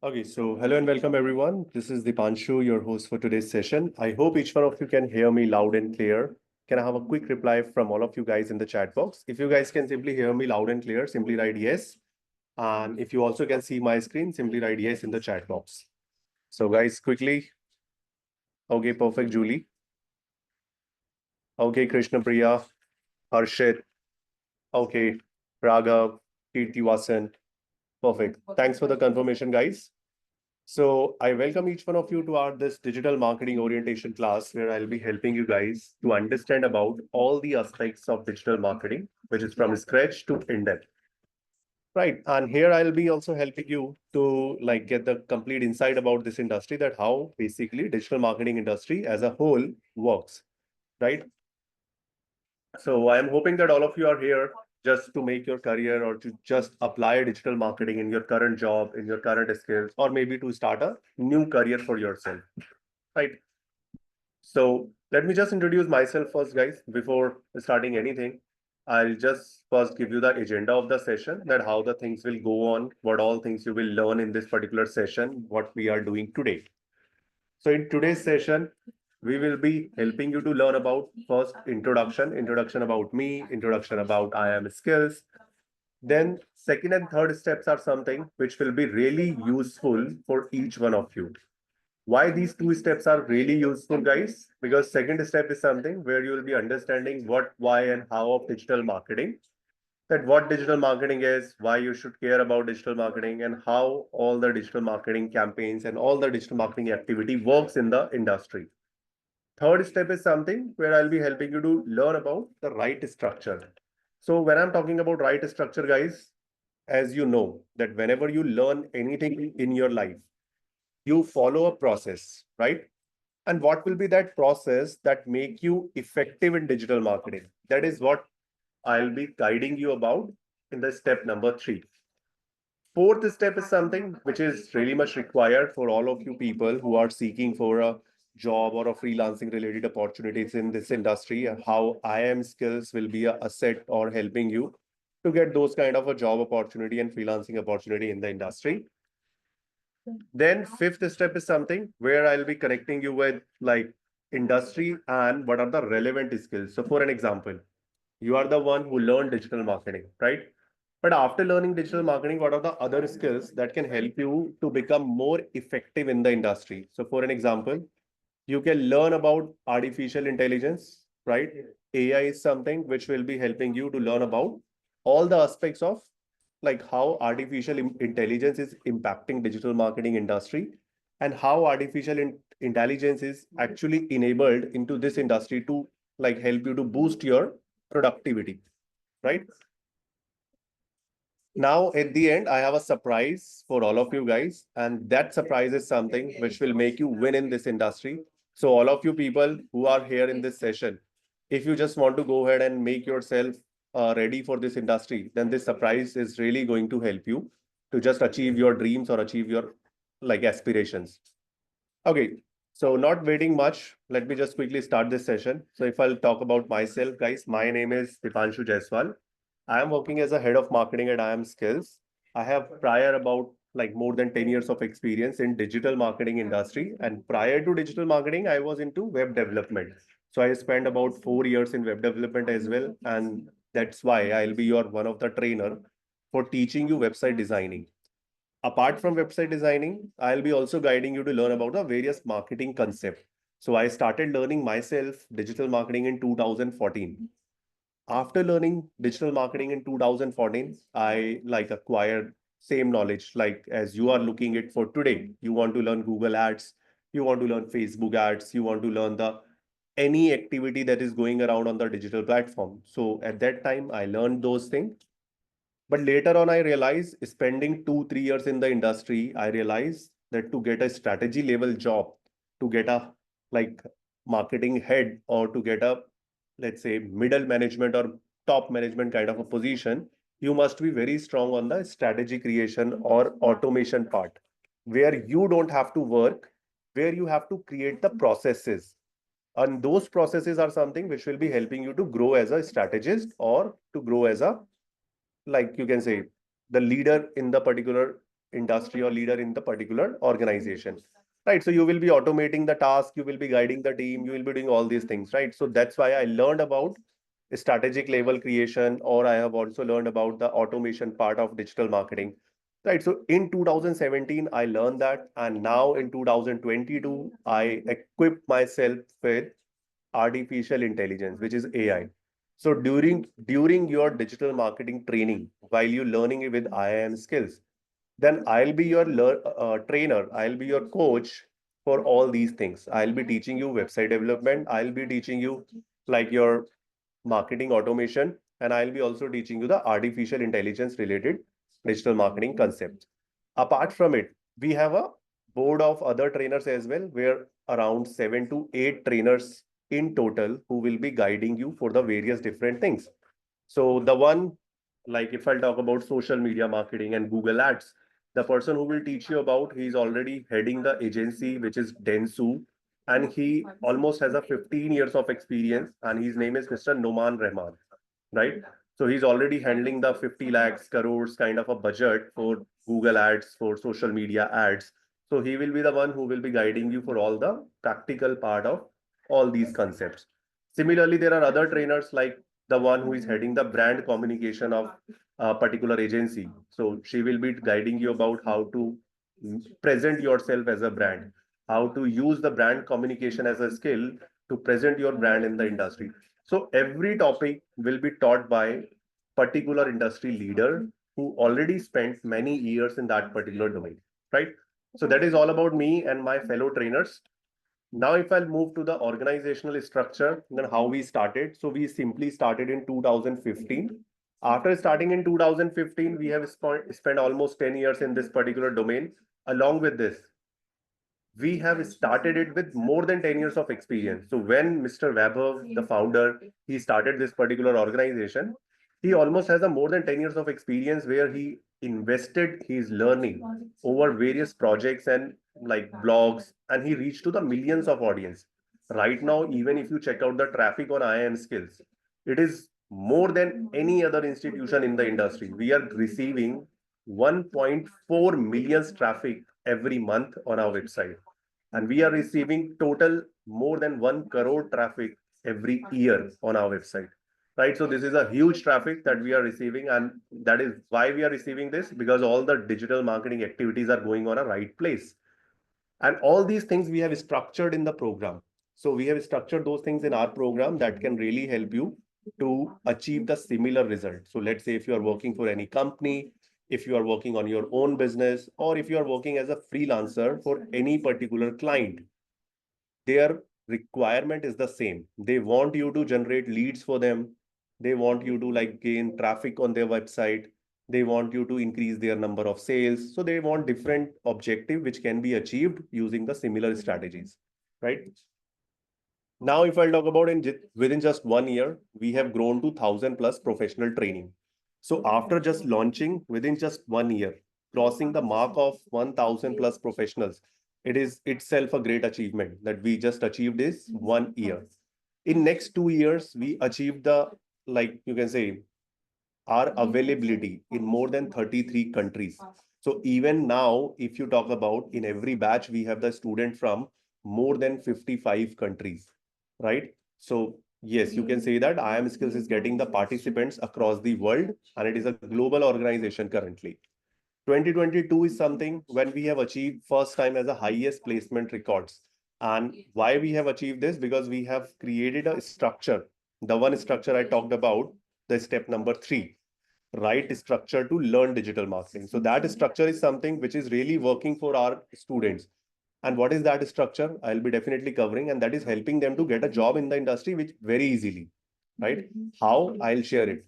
Okay, so hello and welcome everyone. This is Deepanshu, your host for today's session. I hope each one of you can hear me loud and clear. Can I have a quick reply from all of you guys in the chat box? If you guys can simply hear me loud and clear, simply write yes. And if you also can see my screen, simply write yes in the chat box. So guys, quickly. Okay, perfect, Julie. Okay, Krishna Priya, Harshit. Okay, Raghav, Kirti Vasan. Perfect. Thanks for the confirmation, guys. So I welcome each one of you to our this digital marketing orientation class where I'll be helping you guys to understand about all the aspects of digital marketing, which is from scratch to in-depth. Right. And here I'll be also helping you to like get the complete insight about this industry, that how basically digital marketing industry as a whole works. Right. So I am hoping that all of you are here just to make your career or to just apply digital marketing in your current job, in your current skills, or maybe to start a new career for yourself. Right. So let me just introduce myself first, guys, before starting anything. I'll just first give you the agenda of the session, that how the things will go on, what all things you will learn in this particular session, what we are doing today. So in today's session, we will be helping you to learn about first introduction about me, introduction about I am skills. Then second and third steps are something which will be really useful for each one of you. Why these two steps are really useful, guys? Because second step is something where you will be understanding what, why, and how of digital marketing. That what digital marketing is, why you should care about digital marketing, and how all the digital marketing campaigns and all the digital marketing activity works in the industry. Third step is something where I'll be helping you to learn about the right structure. So when I'm talking about right structure, guys, as you know, that whenever you learn anything in your life, you follow a process, right? And what will be that process that make you effective in digital marketing? That is what I'll be guiding you about in the step number 3. Fourth step is something which is really much required for all of you people who are seeking for a job or a freelancing related opportunities in this industry. How IM skills will be a asset or helping you to get those kind of a job opportunity and freelancing opportunity in the industry. Then fifth step is something where I'll be connecting you with like industry and what are the relevant skills. So for an example, you are the one who learned digital marketing, right? But after learning digital marketing, what are the other skills that can help you to become more effective in the industry? So for an example, you can learn about artificial intelligence, right? AI is something which will be helping you to learn about all the aspects of like how artificial intelligence is impacting digital marketing industry and how artificial intelligence is actually enabled into this industry to like help you to boost your productivity, right? Now, at the end, I have a surprise for all of you guys, and that surprise is something which will make you win in this industry. So, all of you people who are here in this session, if you just want to go ahead and make yourself ready for this industry, then this surprise is really going to help you to just achieve your dreams or achieve your like aspirations. Okay, so not waiting much, let me just quickly start this session. So if I'll talk about myself, guys, my name is Deepanshu Jaiswal. I am working as a head of marketing at IAM Skills. I have prior about like more than 10 years of experience in digital marketing industry. And prior to digital marketing, I was into web development. So I spent about 4 years in web development as well. And That's why I'll be your one of the trainer for teaching you website designing. Apart from website designing, I'll be also guiding you to learn about the various marketing concepts. So I started learning myself digital marketing in 2014. After learning digital marketing in 2014, I like acquired same knowledge like as you are looking it for today. You want to learn Google Ads, you want to learn Facebook ads, you want to learn the any activity that is going around on the digital platform. So at that time, I learned those things. But later on, I realized spending 2, 3 years in the industry, I realized that to get a strategy level job, to get a like marketing head or to get a, let's say, middle management or top management kind of a position, you must be very strong on the strategy creation or automation part, where you don't have to work, where you have to create the processes. And those processes are something which will be helping you to grow as a strategist or to grow as a, like you can say, the leader in the particular industry or leader in the particular organization, right? So you will be automating the task, you will be guiding the team, you will be doing all these things, right? So that's why I learned about strategic level creation, or I have also learned about the automation part of digital marketing, right? So in 2017 I learned that, and now in 2022 I equip myself with artificial intelligence, which is AI. So during your digital marketing training, while you learning it with IIM skills, then I'll be your trainer. I'll be your coach for all these things. I'll be teaching you website development. I'll be teaching you like your marketing automation, and I'll be also teaching you the artificial intelligence related digital marketing concepts. Apart from it, we have a board of other trainers as well, where around 7 to 8 trainers in total who will be guiding you for the various different things. So the one, like if I'll talk about social media marketing and Google Ads, the person who will teach you about, he's already heading the agency, which is Densu, and he almost has a 15 years of experience, and his name is Mr. Noman Rahman, right? So he's already handling the 50 lakhs crores kind of a budget for Google Ads, for social media ads. So he will be the one who will be guiding you for all the practical part of all these concepts. Similarly, there are other trainers like the one who is heading the brand communication of a particular agency. So she will be guiding you about how to present yourself as a brand, how to use the brand communication as a skill to present your brand in the industry. So every topic will be taught by particular industry leader who already spent many years in that particular domain, right? So that is all about me and my fellow trainers. Now, if I'll move to the organizational structure, then how we started. So we simply started in 2015. After starting in 2015, we have spent almost 10 years in this particular domain. Along with this, we have started it with more than 10 years of experience. So when Mr. Vaibhav, the founder, he started this particular organization, he almost has a more than 10 years of experience where he invested his learning over various projects and like blogs, and he reached to the millions of audience. Right now, even if you check out the traffic on IIM skills, it is more than any other institution in the industry. We are receiving 1.4 million traffic every month on our website, and we are receiving total more than 1 crore traffic every year on our website, right? So this is a huge traffic that we are receiving, and that is why we are receiving this, because all the digital marketing activities are going on a right place. And all these things we have structured in the program. So we have structured those things in our program that can really help you to achieve the similar result. So let's say if you are working for any company, if you are working on your own business, or if you are working as a freelancer for any particular client, their requirement is the same. They want you to generate leads for them. They want you to like gain traffic on their website. They want you to increase their number of sales. So they want different objective which can be achieved using the similar strategies, right? Now, if I'll talk about within just 1 year, we have grown to 1,000+ professional training. So after just launching within just 1 year, crossing the mark of 1,000+ professionals, it is itself a great achievement that we just achieved this 1 year. In next 2 years, we achieved the, like you can say, our availability in more than 33 countries. So even now, if you talk about in every batch, we have the student from more than 55 countries, right? So Yes, you can say that I am skills is getting the participants across the world, and it is a global organization currently. 2022 is something when we have achieved first time as a highest placement records. And why we have achieved this? Because we have created a structure. The one structure I talked about, the step number 3, right structure to learn digital marketing. So that structure is something which is really working for our students. And what is that structure? I'll be definitely covering, and that is helping them to get a job in the industry which very easily, right? How? I'll share it.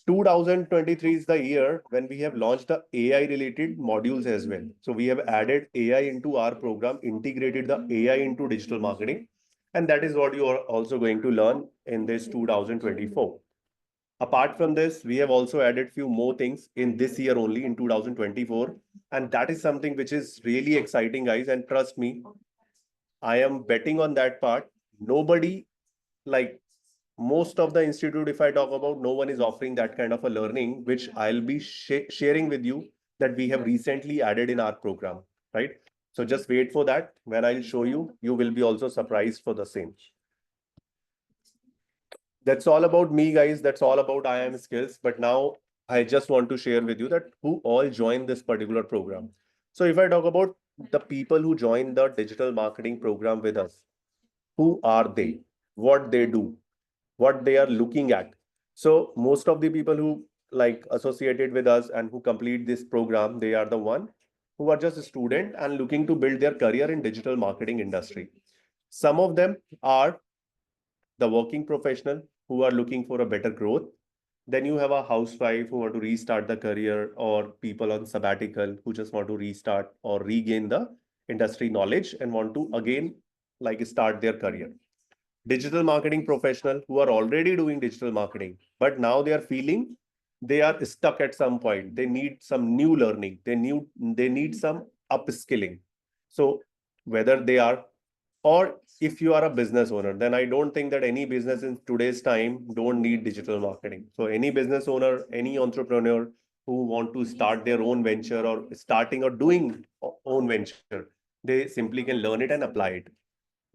2023 is the year when we have launched the AI related modules as well. So we have added AI into our program, integrated the AI into digital marketing. And that is what you are also going to learn in this 2024. Apart from this, we have also added few more things in this year only in 2024. And that is something which is really exciting, guys. And trust me, I am betting on that part. Nobody, like most of the institute, if I talk about, no one is offering that kind of a learning, which I'll be sharing with you that we have recently added in our program, right? So just wait for that. When I'll show you, you will be also surprised for the same. That's all about me, guys. That's all about I am skills. But now I just want to share with you that who all joined this particular program. So if I talk about the people who joined the digital marketing program with us, who are they? What they do? What they are looking at? So most of the people who like associated with us and who complete this program, they are the one who are just a student and looking to build their career in digital marketing industry. Some of them are the working professional who are looking for a better growth. Then you have a housewife who want to restart the career, or people on sabbatical who just want to restart or regain the industry knowledge and want to again like start their career. Digital marketing professional who are already doing digital marketing, but now they are feeling they are stuck at some point. They need some new learning. They need some upskilling. So whether they are, or if you are a business owner, then I don't think that any business in today's time don't need digital marketing. So any business owner, any entrepreneur who want to start their own venture or starting or doing own venture, they simply can learn it and apply it.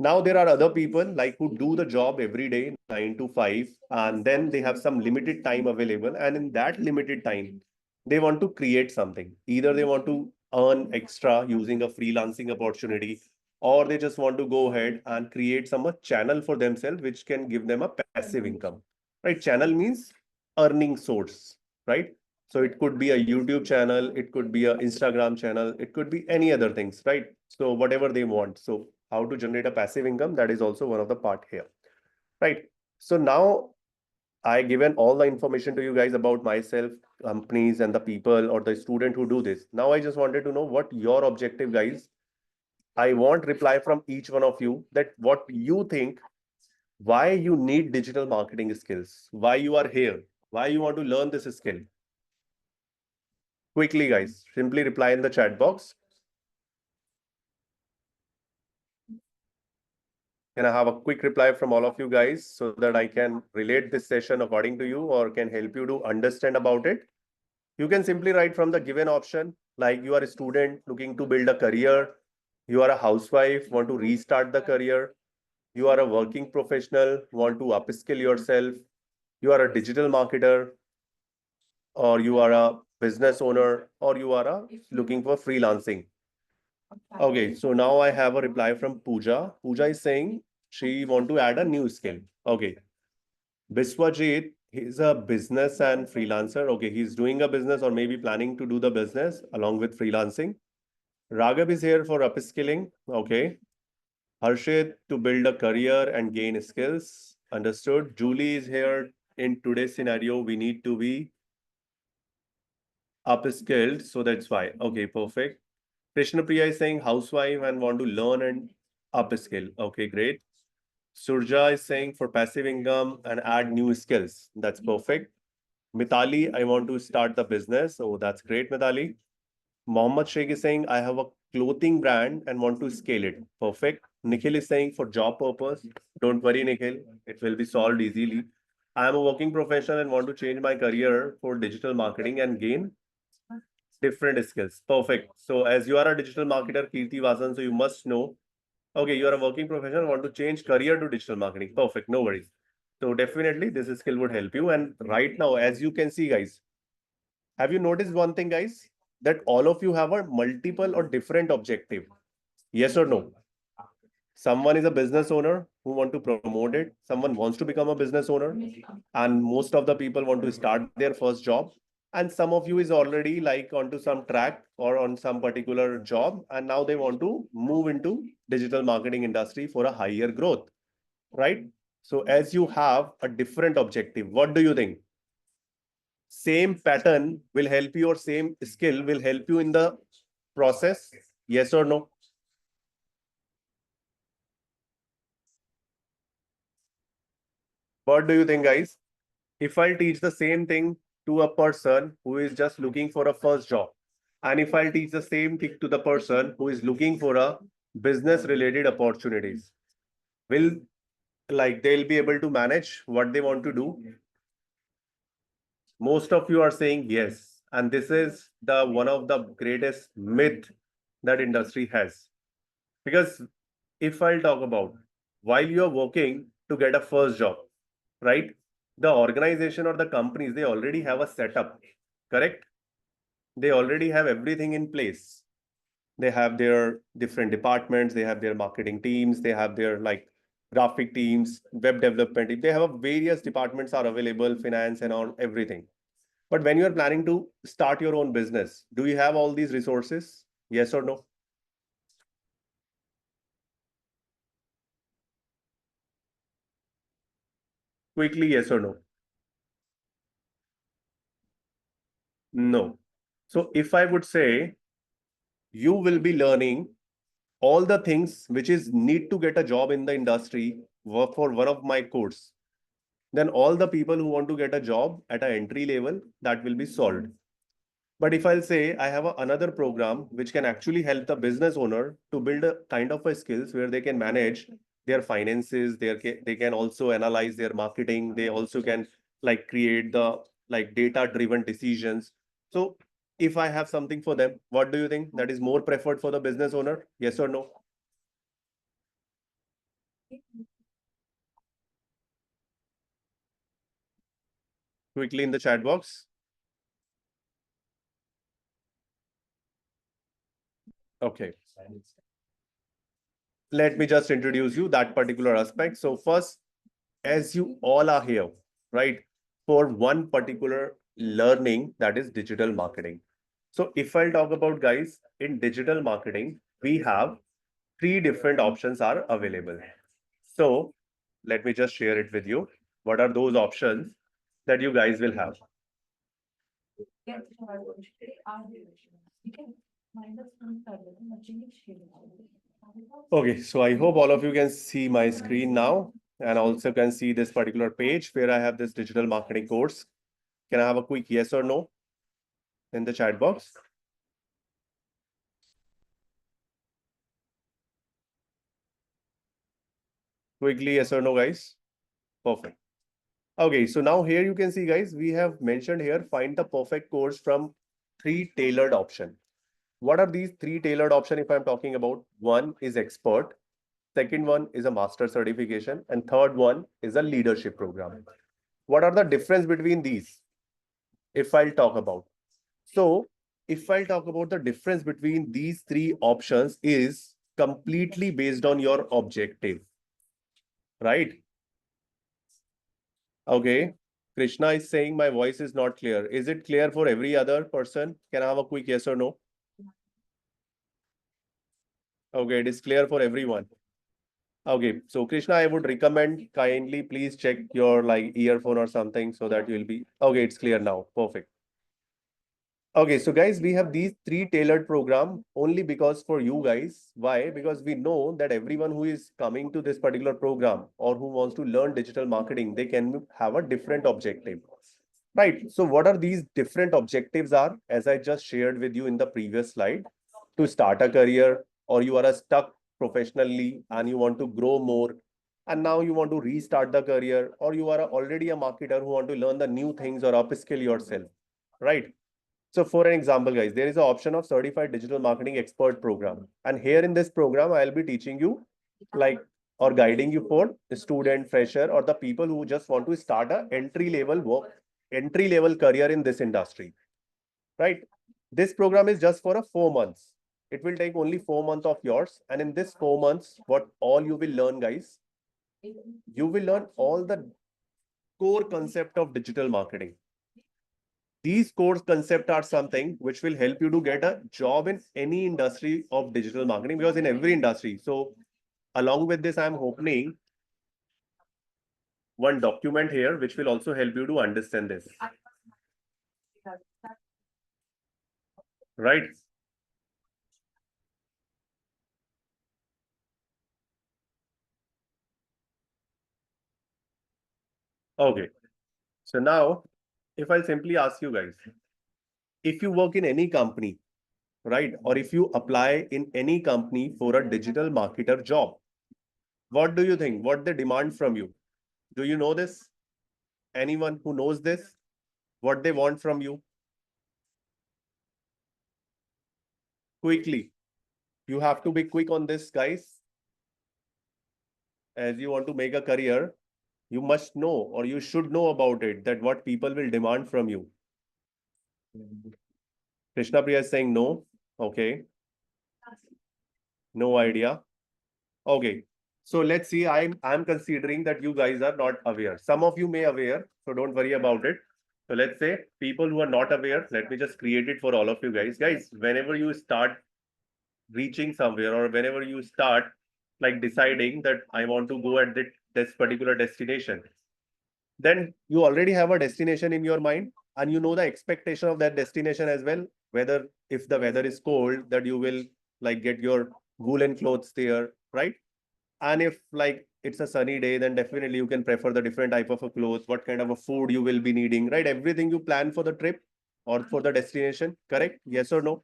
Now there are other people like who do the job every day, 9 to 5, and then they have some limited time available. And in that limited time, they want to create something. Either they want to earn extra using a freelancing opportunity, or they just want to go ahead and create some a channel for themselves, which can give them a passive income. Right? Channel means earning source, right? So it could be a YouTube channel, it could be an Instagram channel, it could be any other things, right? So whatever they want. So how to generate a passive income, that is also one of the part here, right? So now I given all the information to you guys about myself, companies, and the people or the student who do this. Now I just wanted to know what your objective, guys. I want reply from each one of you that what you think, why you need digital marketing skills, why you are here, why you want to learn this skill. Quickly, guys, simply reply in the chat box. Can I have a quick reply from all of you guys so that I can relate this session according to you or can help you to understand about it? You can simply write from the given option, like you are a student looking to build a career, you are a housewife, want to restart the career, you are a working professional, want to upskill yourself, you are a digital marketer, or you are a business owner, or you are looking for freelancing. Okay, so now I have a reply from Pooja. Pooja is saying she want to add a new skill. Okay, Biswajit, he's a business and freelancer. Okay, he's doing a business or maybe planning to do the business along with freelancing. Raghav is here for upskilling. Okay. Harshit to build a career and gain skills. Understood. Julie is here. In today's scenario, we need to be upskilled. So that's why. Okay, perfect. Krishna Priya is saying housewife and want to learn and upskill. Okay, great. Surja is saying for passive income and add new skills. That's perfect. Mitali, I want to start the business. Oh, that's great, Mitali. Mohammed Sheikh is saying, I have a clothing brand and want to scale it. Perfect. Nikhil is saying, for job purpose, don't worry, Nikhil, it will be solved easily. I am a working professional and want to change my career for digital marketing and gain different skills. Perfect. So, as you are a digital marketer, Kirti Vasan, so you must know Okay, you are a working professional, want to change career to digital marketing. Perfect, no worries. So definitely this skill would help you. And right now, as you can see, guys, have you noticed one thing, guys? That all of you have a multiple or different objective. Yes or no? Someone is a business owner who want to promote it. Someone wants to become a business owner. And most of the people want to start their first job. And some of you is already like onto some track or on some particular job. And now they want to move into digital marketing industry for a higher growth, right? So as you have a different objective, what do you think? Same pattern will help you or same skill will help you in the process? Yes or no? What do you think, guys? If I'll teach the same thing to a person who is just looking for a first job, and if I'll teach the same thing to the person who is looking for a business related opportunities, will like they'll be able to manage what they want to do? Most of you are saying yes. And this is the one of the greatest myth that industry has. Because if I'll talk about while you're working to get a first job, right? The organization or the companies, they already have a setup, correct? They already have everything in place. They have their different departments, they have their marketing teams, they have their like graphic teams, web development team. They have a various departments are available, finance and all everything. But when you are planning to start your own business, do you have all these resources? Yes or no? Quickly, yes or no? No. So if I would say you will be learning all the things which is need to get a job in the industry for one of my course, then all the people who want to get a job at an entry level, that will be solved. But if I'll say I have another program which can actually help the business owner to build a kind of a skills where they can manage their finances, they can also analyze their marketing, they also can like create the like data driven decisions. So if I have something for them, what do you think that is more preferred for the business owner? Yes or no? Quickly in the chat box. Okay. Let me just introduce you that particular aspect. So first, as you all are here, right, for one particular learning that is digital marketing. So if I'll talk about guys, in digital marketing, we have three different options are available. So let me just share it with you. What are those options that you guys will have? Okay, so I hope all of you can see my screen now and also can see this particular page where I have this digital marketing course. Can I have a quick yes or no in the chat box? Quickly, yes or no, guys? Perfect. Okay, so now here you can see, guys, we have mentioned here, find the perfect course from three tailored option. What are these three tailored option if I'm talking about? One is expert, second one is a master certification, and third one is a leadership program. What are the difference between these if I'll talk about? So if I'll talk about the difference between these three options is completely based on your objective, right? Okay. Krishna is saying my voice is not clear. Is it clear for every other person? Can I have a quick yes or no? Okay, it is clear for everyone. Okay, so Krishna, I would recommend kindly please check your like earphone or something so that you'll be okay. It's clear now. Perfect. Okay, so guys, we have these three tailored program only because for you guys. Why? Because we know that everyone who is coming to this particular program or who wants to learn digital marketing, they can have a different objective. Right. So what are these different objectives are, as I just shared with you in the previous slide, to start a career or you are a stuck professionally and you want to grow more and now you want to restart the career or you are already a marketer who want to learn the new things or upskill yourself. Right. So for an example, guys, there is an option of certified digital marketing expert program. And here in this program, I'll be teaching you like or guiding you for the student, fresher, or the people who just want to start a entry level career in this industry, right? This program is just for a 4 months. It will take only 4 months of yours, and in this 4 months, what all you will learn, guys, you will learn all the core concept of digital marketing. These core concepts are something which will help you to get a job in any industry of digital marketing, because in every industry. So along with this, I'm opening one document here which will also help you to understand this, right? Okay. So now, if I simply ask you guys, if you work in any company, right, or if you apply in any company for a digital marketer job, what do you think? What they demand from you? Do you know this? Anyone who knows this? What they want from you? Quickly. You have to be quick on this, guys. As you want to make a career, you must know or you should know about it, that what people will demand from you. Krishna Priya is saying no. Okay. No idea. Okay. So let's see. I'm considering that you guys are not aware. Some of you may aware, so don't worry about it. So let's say people who are not aware, let me just create it for all of you guys. Guys, whenever you start reaching somewhere, or whenever you start like deciding that I want to go at this particular destination, then you already have a destination in your mind, and you know the expectation of that destination as well. Whether if the weather is cold, that you will like get your woolen clothes there, right? And if like it's a sunny day, then definitely you can prefer the different type of a clothes, what kind of a food you will be needing, right? Everything you plan for the trip or for the destination, correct? Yes or no?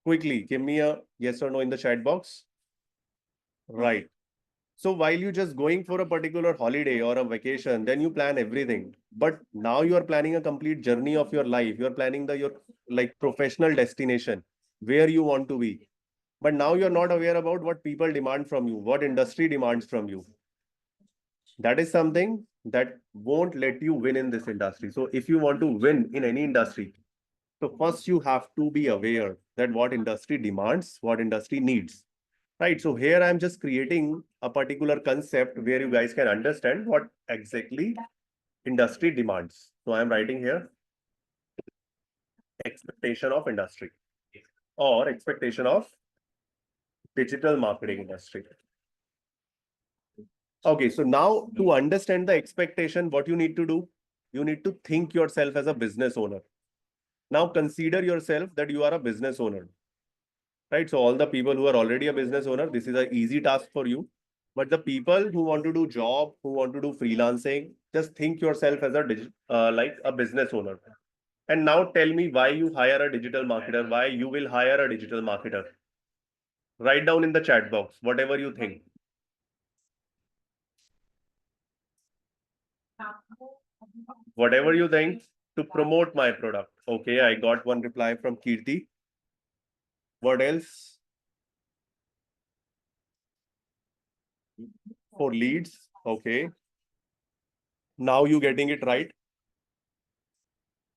Quickly, give me a yes or no in the chat box. Right. So while you just going for a particular holiday or a vacation, then you plan everything. But now you are planning a complete journey of your life. You are planning your like professional destination, where you want to be. But now you're not aware about what people demand from you, what industry demands from you. That is something that won't let you win in this industry. So if you want to win in any industry, so first you have to be aware that what industry demands, what industry needs. Right. So here I'm just creating a particular concept where you guys can understand what exactly industry demands. So I'm writing here expectation of industry or expectation of digital marketing industry. Okay. So now to understand the expectation, what you need to do, you need to think yourself as a business owner. Now consider yourself that you are a business owner, right? So all the people who are already a business owner, this is an easy task for you. But the people who want to do job, who want to do freelancing, just think yourself as like a business owner. And now tell me why you hire a digital marketer, why you will hire a digital marketer. Write down in the chat box, whatever you think. Whatever you think to promote my product. Okay, I got one reply from Kirti. What else? For leads. Okay. Now you getting it right.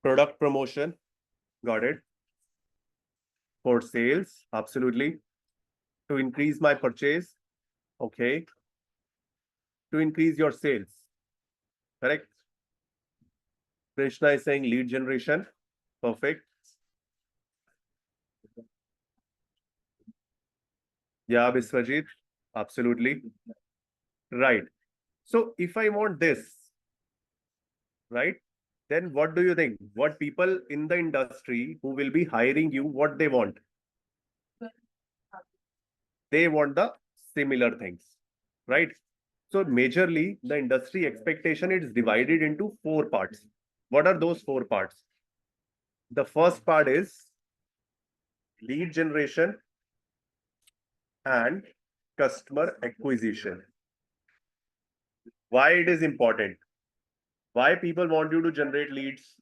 Product promotion. Got it. For sales. Absolutely. To increase my purchase. Okay. To increase your sales. Correct. Krishna is saying lead generation. Perfect. Yeah, Biswajit. Absolutely. Right. So if I want this, right, then what do you think? What people in the industry who will be hiring you, what they want? They want the similar things, right? So majorly the industry expectation is divided into four parts. What are those four parts? The first part is lead generation and customer acquisition. Why it is important? Why people want you to generate leads?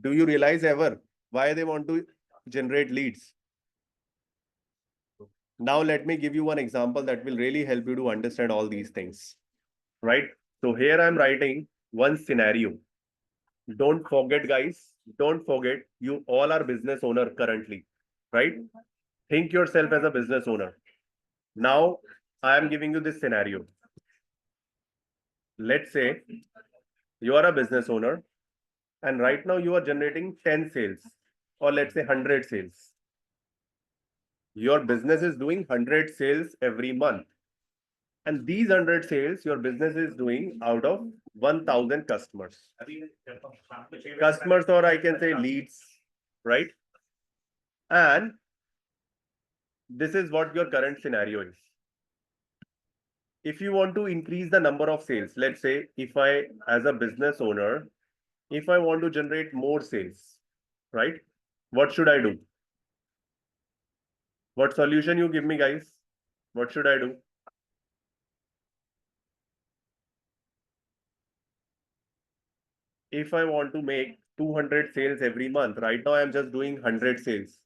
Do you realize ever why they want to generate leads? Now, let me give you one example that will really help you to understand all these things, right? So here I'm writing one scenario. Don't forget, guys, don't forget, you all are business owner currently, right? Think yourself as a business owner. Now, I am giving you this scenario. Let's say you are a business owner and right now you are generating 10 sales or let's say 100 sales. Your business is doing 100 sales every month. And these 100 sales, your business is doing out of 1,000 customers. Customers, or I can say leads, right? And this is what your current scenario is. If you want to increase the number of sales, let's say if I, as a business owner, if I want to generate more sales, right? What should I do? What solution you give me, guys? What should I do? If I want to make 200 sales every month, right now I'm just doing 100 sales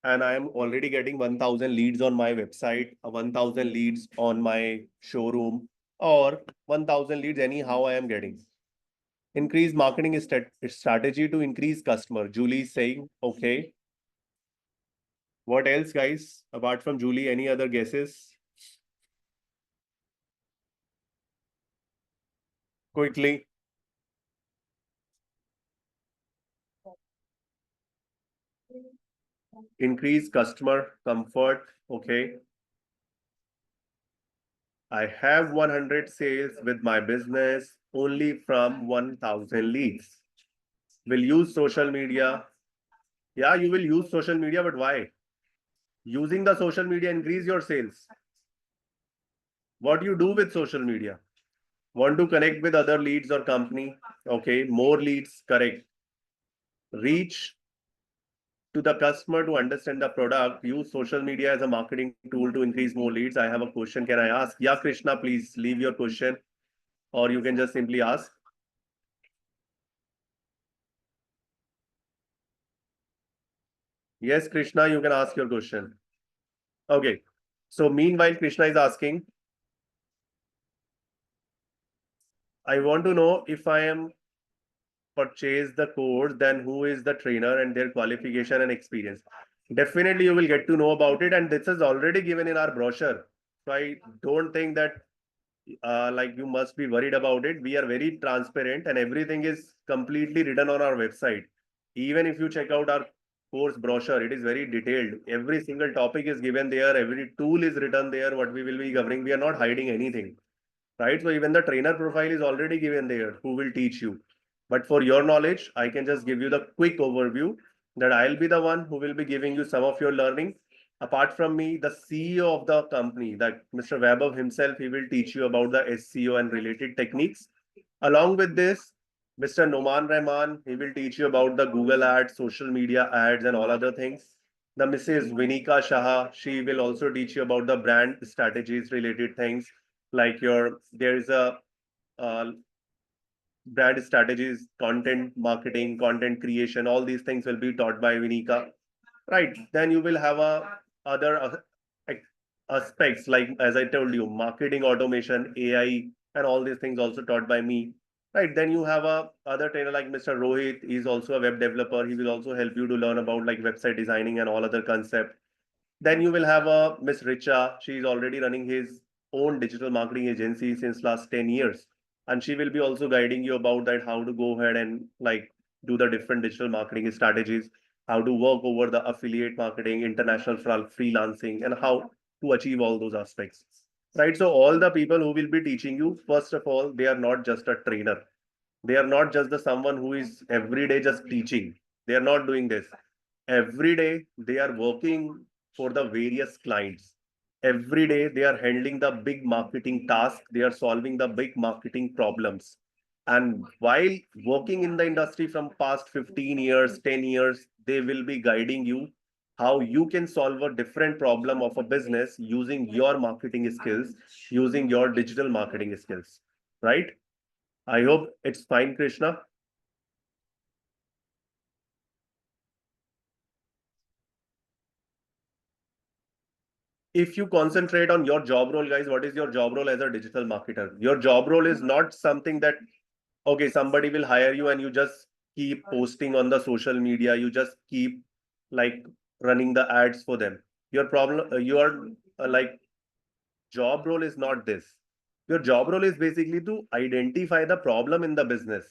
and I am already getting 1,000 leads on my website, 1,000 leads on my showroom, or 1,000 leads anyhow I am getting. Increase marketing strategy to increase customer. Julie is saying, okay. What else, guys? Apart from Julie, any other guesses? Quickly. Increase customer comfort. Okay. I have 100 sales with my business only from 1,000 leads. Will use social media. Yeah, you will use social media, but why? Using the social media increase your sales. What you do with social media? Want to connect with other leads or company? Okay, more leads, correct. Reach to the customer to understand the product. Use social media as a marketing tool to increase more leads. I have a question. Can I ask? Yeah, Krishna, please leave your question, or you can just simply ask. Yes, Krishna, you can ask your question. Okay. So meanwhile, Krishna is asking, I want to know if I am purchase the course, then who is the trainer and their qualification and experience. Definitely, you will get to know about it, and this is already given in our brochure. So I don't think that like you must be worried about it. We are very transparent, and everything is completely written on our website. Even if you check out our course brochure, it is very detailed. Every single topic is given there. Every tool is written there. What we will be covering, we are not hiding anything, right? So even the trainer profile is already given there who will teach you. But for your knowledge, I can just give you the quick overview that I'll be the one who will be giving you some of your learning. Apart from me, the CEO of the company, that Mr. Vaibhav himself, he will teach you about the SEO and related techniques. Along with this, Mr. Noman Rahman, he will teach you about the Google ads, social media ads, and all other things. The Mrs. Vinika Shah, she will also teach you about the brand strategies related things like there is a uh, brand strategies, content marketing, content creation, all these things will be taught by Vinika, right? Then you will have a other aspects like, as I told you, marketing automation, AI, and all these things also taught by me, right? Then you have a other trainer like Mr. Rohit. He's also a web developer. He will also help you to learn about like website designing and all other concepts. Then you will have a Miss Richa. She is already running his own digital marketing agency since last 10 years. And she will be also guiding you about that, how to go ahead and like do the different digital marketing strategies, how to work over the affiliate marketing, international freelancing, and how to achieve all those aspects. Right. So all the people who will be teaching you, first of all, they are not just a trainer. They are not just the someone who is every day just teaching. They are not doing this. Every day they are working for the various clients. Every day they are handling the big marketing task. They are solving the big marketing problems. And while working in the industry from past 15 years, 10 years, they will be guiding you how you can solve a different problem of a business using your marketing skills, using your digital marketing skills, right? I hope it's fine, Krishna. if you concentrate on your job role, guys, what is your job role as a digital marketer? Your job role is not something that, okay, somebody will hire you and you just keep posting on the social media. You just keep like running the ads for them. Your problem, your like job role is not this. Your job role is basically to identify the problem in the business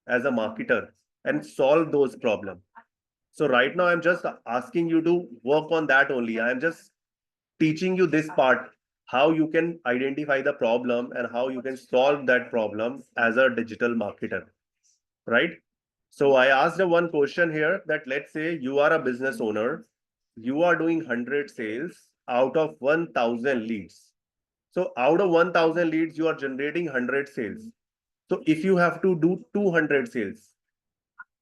as a marketer and solve those problems. So right now, I'm just asking you to work on that only. I'm just teaching you this part, how you can identify the problem and how you can solve that problem as a digital marketer, right? So I asked a one question here that let's say you are a business owner, you are doing 100 sales out of 1000 leads. So out of 1000 leads, you are generating 100 sales. So if you have to do 200 sales,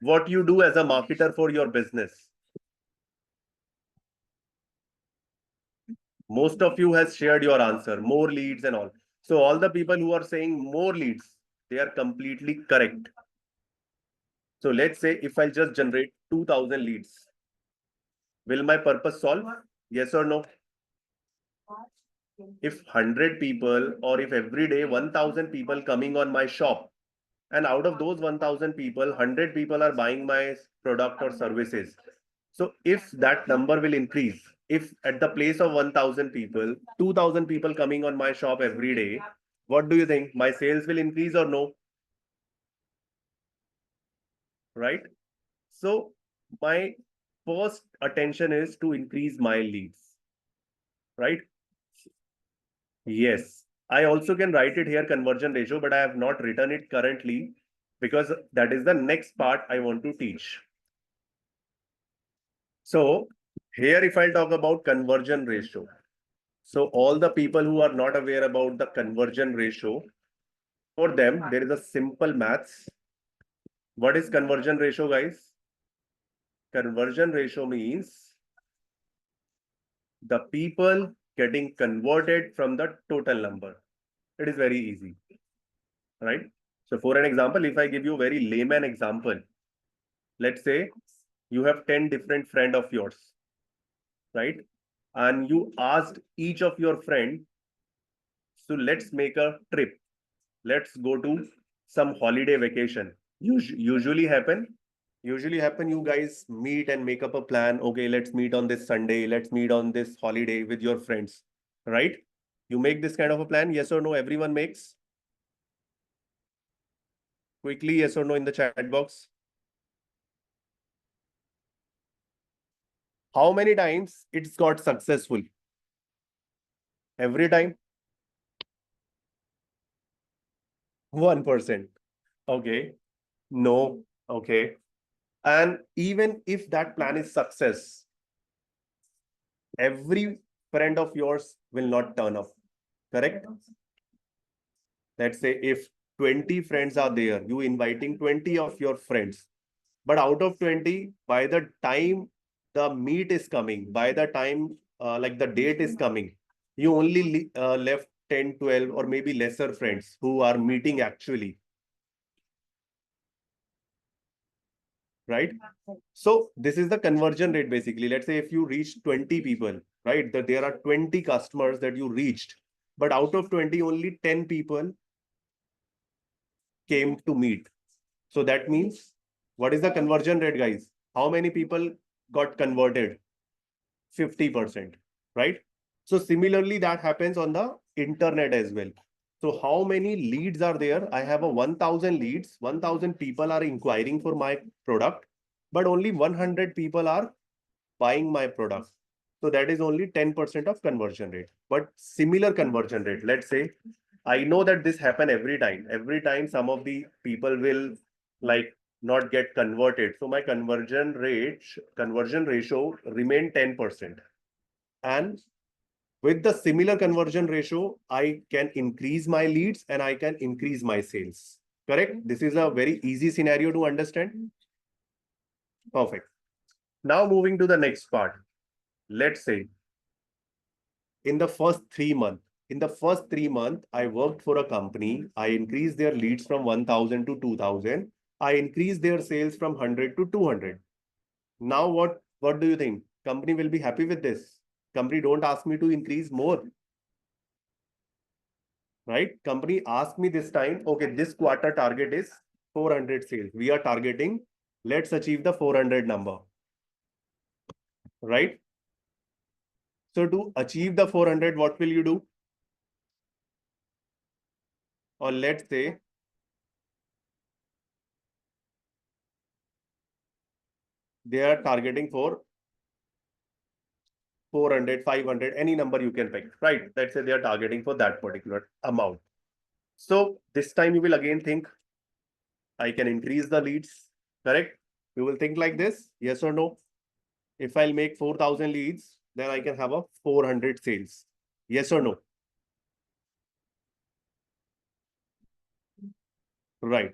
what you do as a marketer for your business? Most of you has shared your answer, more leads and all. So all the people who are saying more leads, they are completely correct. So let's say if I just generate 2000 leads, will my purpose solve? Yes or no? If 100 people or if every day 1000 people coming on my shop, and out of those 1000 people, 100 people are buying my product or services. So if that number will increase, if at the place of 1000 people, 2000 people coming on my shop every day, what do you think? My sales will increase or no? Right? So my first attention is to increase my leads, right? Yes. I also can write it here conversion ratio, but I have not written it currently because that is the next part I want to teach. So here, if I talk about conversion ratio, so all the people who are not aware about the conversion ratio, for them, there is a simple maths. What is conversion ratio, guys? Conversion ratio means the people getting converted from the total number. It is very easy, right? So for an example, if I give you a very layman example, let's say you have 10 different friend of yours, right? And you asked each of your friend, so let's make a trip. Let's go to some holiday vacation. Usually happen you guys meet and make up a plan. Okay, let's meet on this Sunday. Let's meet on this holiday with your friends, right? You make this kind of a plan, yes or no? Everyone makes. Quickly, yes or no in the chat box. How many times it's got successful? Every time? 1%. Okay. No. Okay. And even if that plan is success, every friend of yours will not turn up. Correct? Let's say if 20 friends are there, you inviting 20 of your friends. But out of 20, by the time the meet is coming, by the time like the date is coming, you only left 10, 12, or maybe lesser friends who are meeting actually, right? So this is the conversion rate basically. Let's say if you reach 20 people, right? That there are 20 customers that you reached, but out of 20, only 10 people came to meet. So that means what is the conversion rate, guys? How many people got converted? 50%, right? So similarly, that happens on the internet as well. So how many leads are there? I have a 1000 leads, 1000 people are inquiring for my product, but only 100 people are buying my product. So that is only 10% of conversion rate. But similar conversion rate, let's say, I know that this happen every time. Every time some of the people will like not get converted. So my conversion ratio remain 10%. And with the similar conversion ratio, I can increase my leads and I can increase my sales. Correct? This is a very easy scenario to understand. Perfect. Now moving to the next part. Let's say in the first 3 months, I worked for a company. I increased their leads from 1000 to 2000. I increased their sales from 100 to 200. Now what do you think? Company will be happy with this? Company don't ask me to increase more, right? Company asked me this time, okay, this quarter target is 400 sales. We are targeting, let's achieve the 400 number, right? So to achieve the 400, what will you do? Or let's say they are targeting for 400, 500, any number you can pick, right? Let's say they are targeting for that particular amount. So this time you will again think, I can increase the leads, correct? You will think like this, yes or no? If I'll make 4,000 leads, then I can have a 400 sales. Yes or no? Right.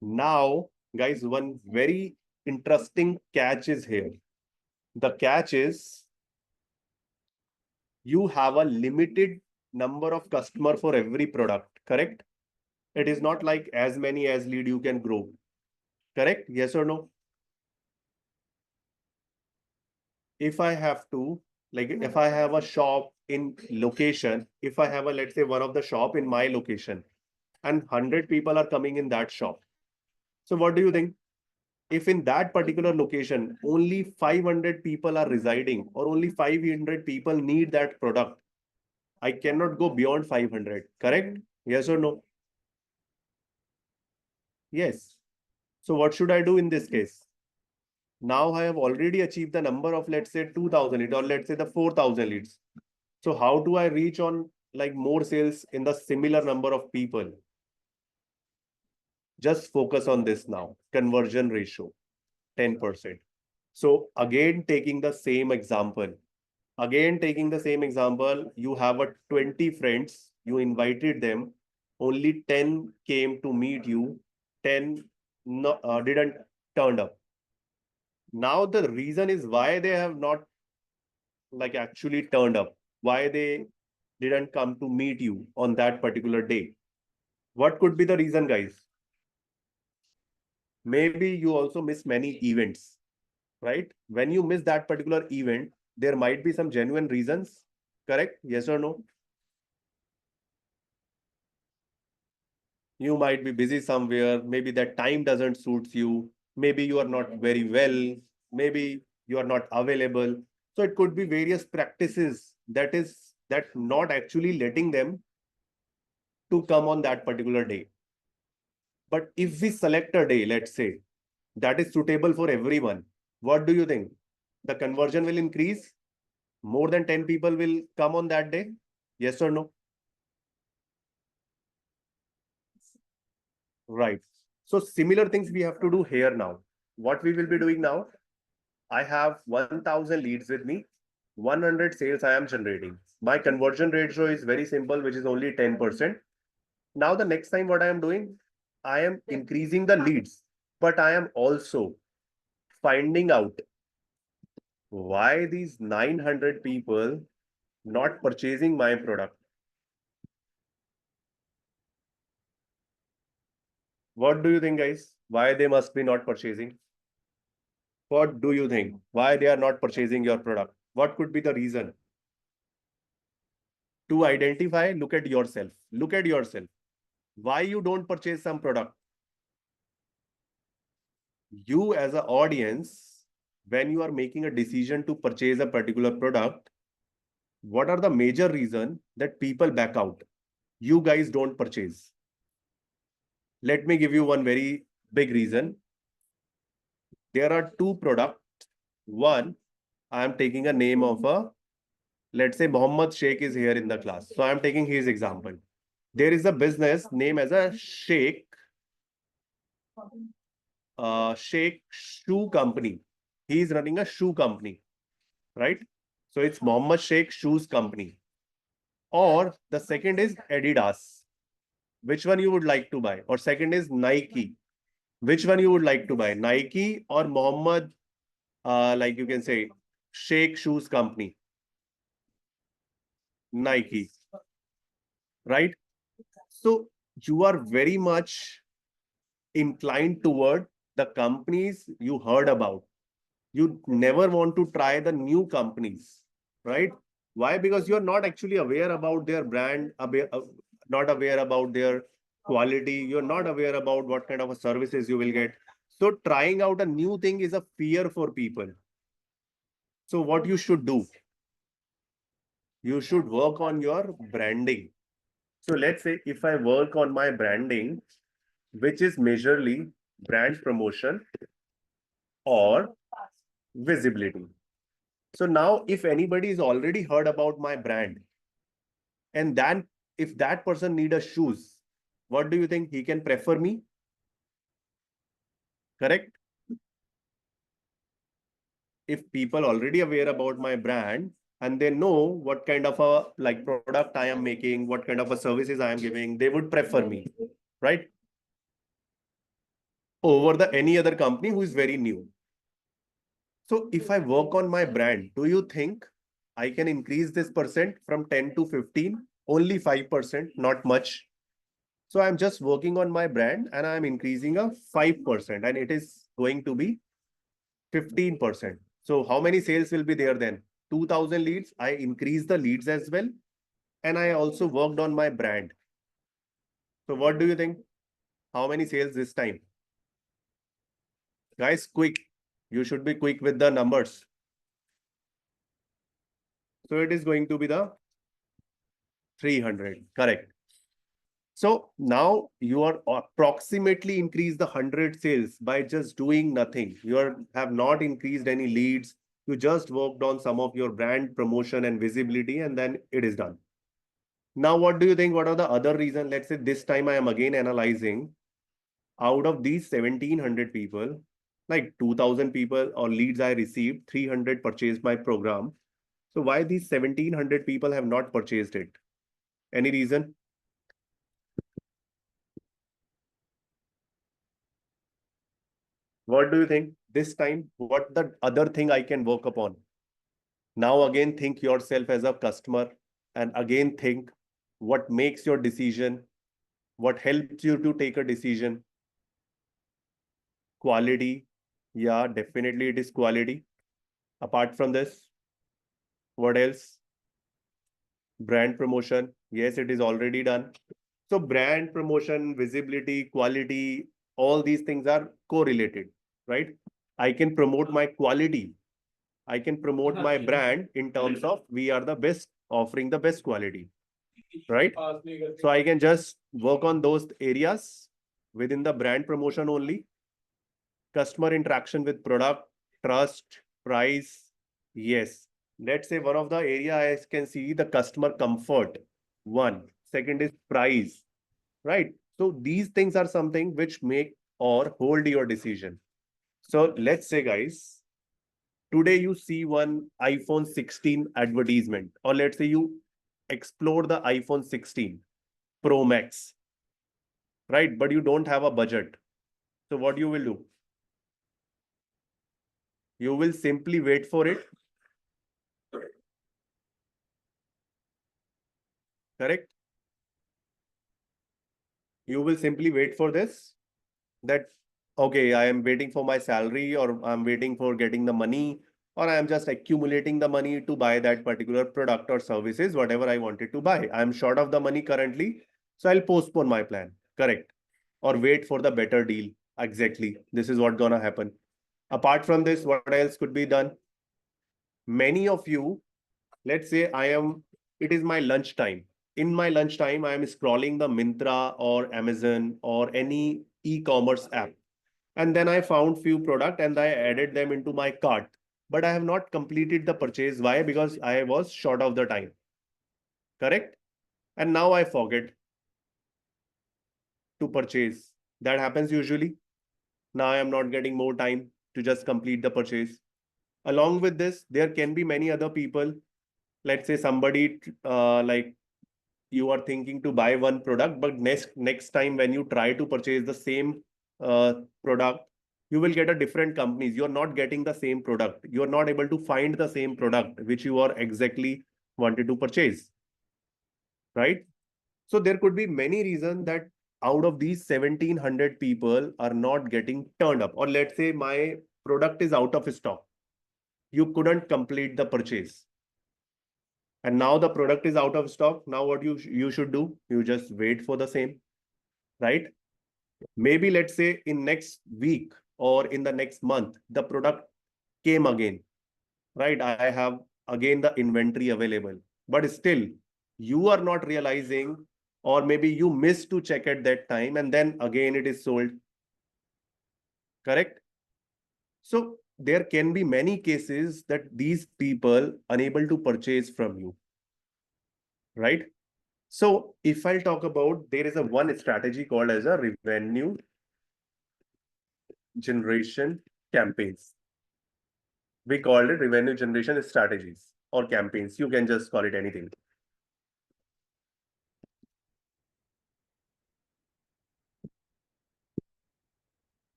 Now, guys, one very interesting catch is here. The catch is you have a limited number of customer for every product, correct? It is not like as many as lead you can grow, correct? Yes or no? If I have to, like if I have a shop in location, if I have a, let's say one of the shop in my location and 100 people are coming in that shop. So what do you think? If in that particular location, only 500 people are residing or only 500 people need that product, I cannot go beyond 500, correct? Yes or no? Yes. So what should I do in this case? Now I have already achieved the number of, let's say 2000 leads or let's say the 4000 leads. So how do I reach on like more sales in the similar number of people? Just focus on this now. Conversion ratio, 10%. So again, taking the same example, you have a 20 friends, you invited them, only 10 came to meet you, 10 no, didn't turned up. Now the reason is why they have not like actually turned up, why they didn't come to meet you on that particular day. What could be the reason, guys? Maybe you also miss many events, right? When you miss that particular event, there might be some genuine reasons, correct? Yes or no? You might be busy somewhere, maybe that time doesn't suit you, maybe you are not very well, maybe you are not available. So it could be various practices that not actually letting them to come on that particular day. But if we select a day, let's say, that is suitable for everyone, what do you think? The conversion will increase? More than 10 people will come on that day? Yes or no? Right. So similar things we have to do here now. What we will be doing now, I have 1000 leads with me, 100 sales I am generating. My conversion ratio is very simple, which is only 10%. Now the next time what I am doing, I am increasing the leads, but I am also finding out why these 900 people not purchasing my product. What do you think, guys? Why they must be not purchasing? What do you think? Why they are not purchasing your product? What could be the reason? To identify, look at yourself. Look at yourself. Why you don't purchase some product? You as an audience, when you are making a decision to purchase a particular product, what are the major reason that people back out? You guys don't purchase. Let me give you one very big reason. There are two products. One, I am taking a name of a, let's say Mohammed Sheikh is here in the class. So I am taking his example. There is a business name as a Sheikh Shoe Company. He is running a shoe company, right? So it's Mohammed Sheikh Shoes Company. Or the second is Adidas. Which one you would like to buy? Or second is Nike. Which one you would like to buy? Nike or Mohammed, like you can say, Sheikh Shoes Company? Nike, right? So you are very much inclined toward the companies you heard about. You never want to try the new companies, right? Why? Because you're not actually aware about their brand, not aware about their quality. You're not aware about what kind of a services you will get. So trying out a new thing is a fear for people. So what you should do, you should work on your branding. So let's say if I work on my branding, which is majorly brand promotion or visibility. So now if anybody is already heard about my brand, and then if that person need a shoes, what do you think? He can prefer me? Correct? If people already aware about my brand and they know what kind of a like product I am making, what kind of a services I am giving, they would prefer me, right? Over the any other company who is very new. So if I work on my brand, do you think I can increase this percent from 10 to 15? Only 5%, not much. So I'm just working on my brand and I'm increasing a 5% and it is going to be 15%. So how many sales will be there then? 2000 leads. I increase the leads as well. And I also worked on my brand. So what do you think? How many sales this time? Guys, quick. You should be quick with the numbers. So it is going to be the 300. Correct. So now you are approximately increase the 100 sales by just doing nothing. Have not increased any leads. You just worked on some of your brand promotion and visibility, and then it is done. Now, what do you think? What are the other reasons? Let's say this time I am again analyzing out of these 1700 people, like 2000 people or leads I received, 300 purchased my program. So why these 1700 people have not purchased it? Any reason? What do you think? This time, what the other thing I can work upon? Now again, think yourself as a customer and again think what makes your decision, what helps you to take a decision. Quality. Yeah, definitely it is quality. Apart from this, what else? Brand promotion. Yes, it is already done. So brand promotion, visibility, quality, all these things are correlated, right? I can promote my quality. I can promote my brand in terms of we are the best, offering the best quality, right? So I can just work on those areas within the brand promotion only. Customer interaction with product, trust, price. Yes. Let's say one of the area I can see the customer comfort. One. Second is price, right? So these things are something which make or hold your decision. So let's say, guys, today you see one iPhone 16 advertisement, or let's say you explore the iPhone 16 Pro Max, right? But you don't have a budget. So what you will do? You will simply wait for it, correct? You will simply wait for this, that, okay, I am waiting for my salary or I'm waiting for getting the money or I am just accumulating the money to buy that particular product or services, whatever I wanted to buy. I'm short of the money currently, so I'll postpone my plan, correct? Or wait for the better deal. Exactly. This is what gonna happen. Apart from this, what else could be done? Many of you, let's say it is my lunch time. In my lunch time, I am scrolling the Mintra or Amazon or any e-commerce app. And then I found few product and I added them into my cart. But I have not completed the purchase. Why? Because I was short of the time. Correct? And now I forget to purchase. That happens usually. Now I am not getting more time to just complete the purchase. Along with this, there can be many other people. Let's say somebody like you are thinking to buy one product, but next time when you try to purchase the same product, you will get a different companies. You're not getting the same product. You're not able to find the same product which you are exactly wanted to purchase, right? So there could be many reasons that out of these 1700 people are not getting turned up, or let's say my product is out of stock. you couldn't complete the purchase. And now the product is out of stock. Now what you should do? You just wait for the same, right? Maybe let's say in next week or in the next month, the product came again, right? I have again the inventory available, but still you are not realizing, or maybe you missed to check at that time and then again it is sold, correct? So there can be many cases that these people unable to purchase from you, right? So if I'll talk about, there is a one strategy called as a revenue generation campaigns. We called it revenue generation strategies or campaigns. You can just call it anything.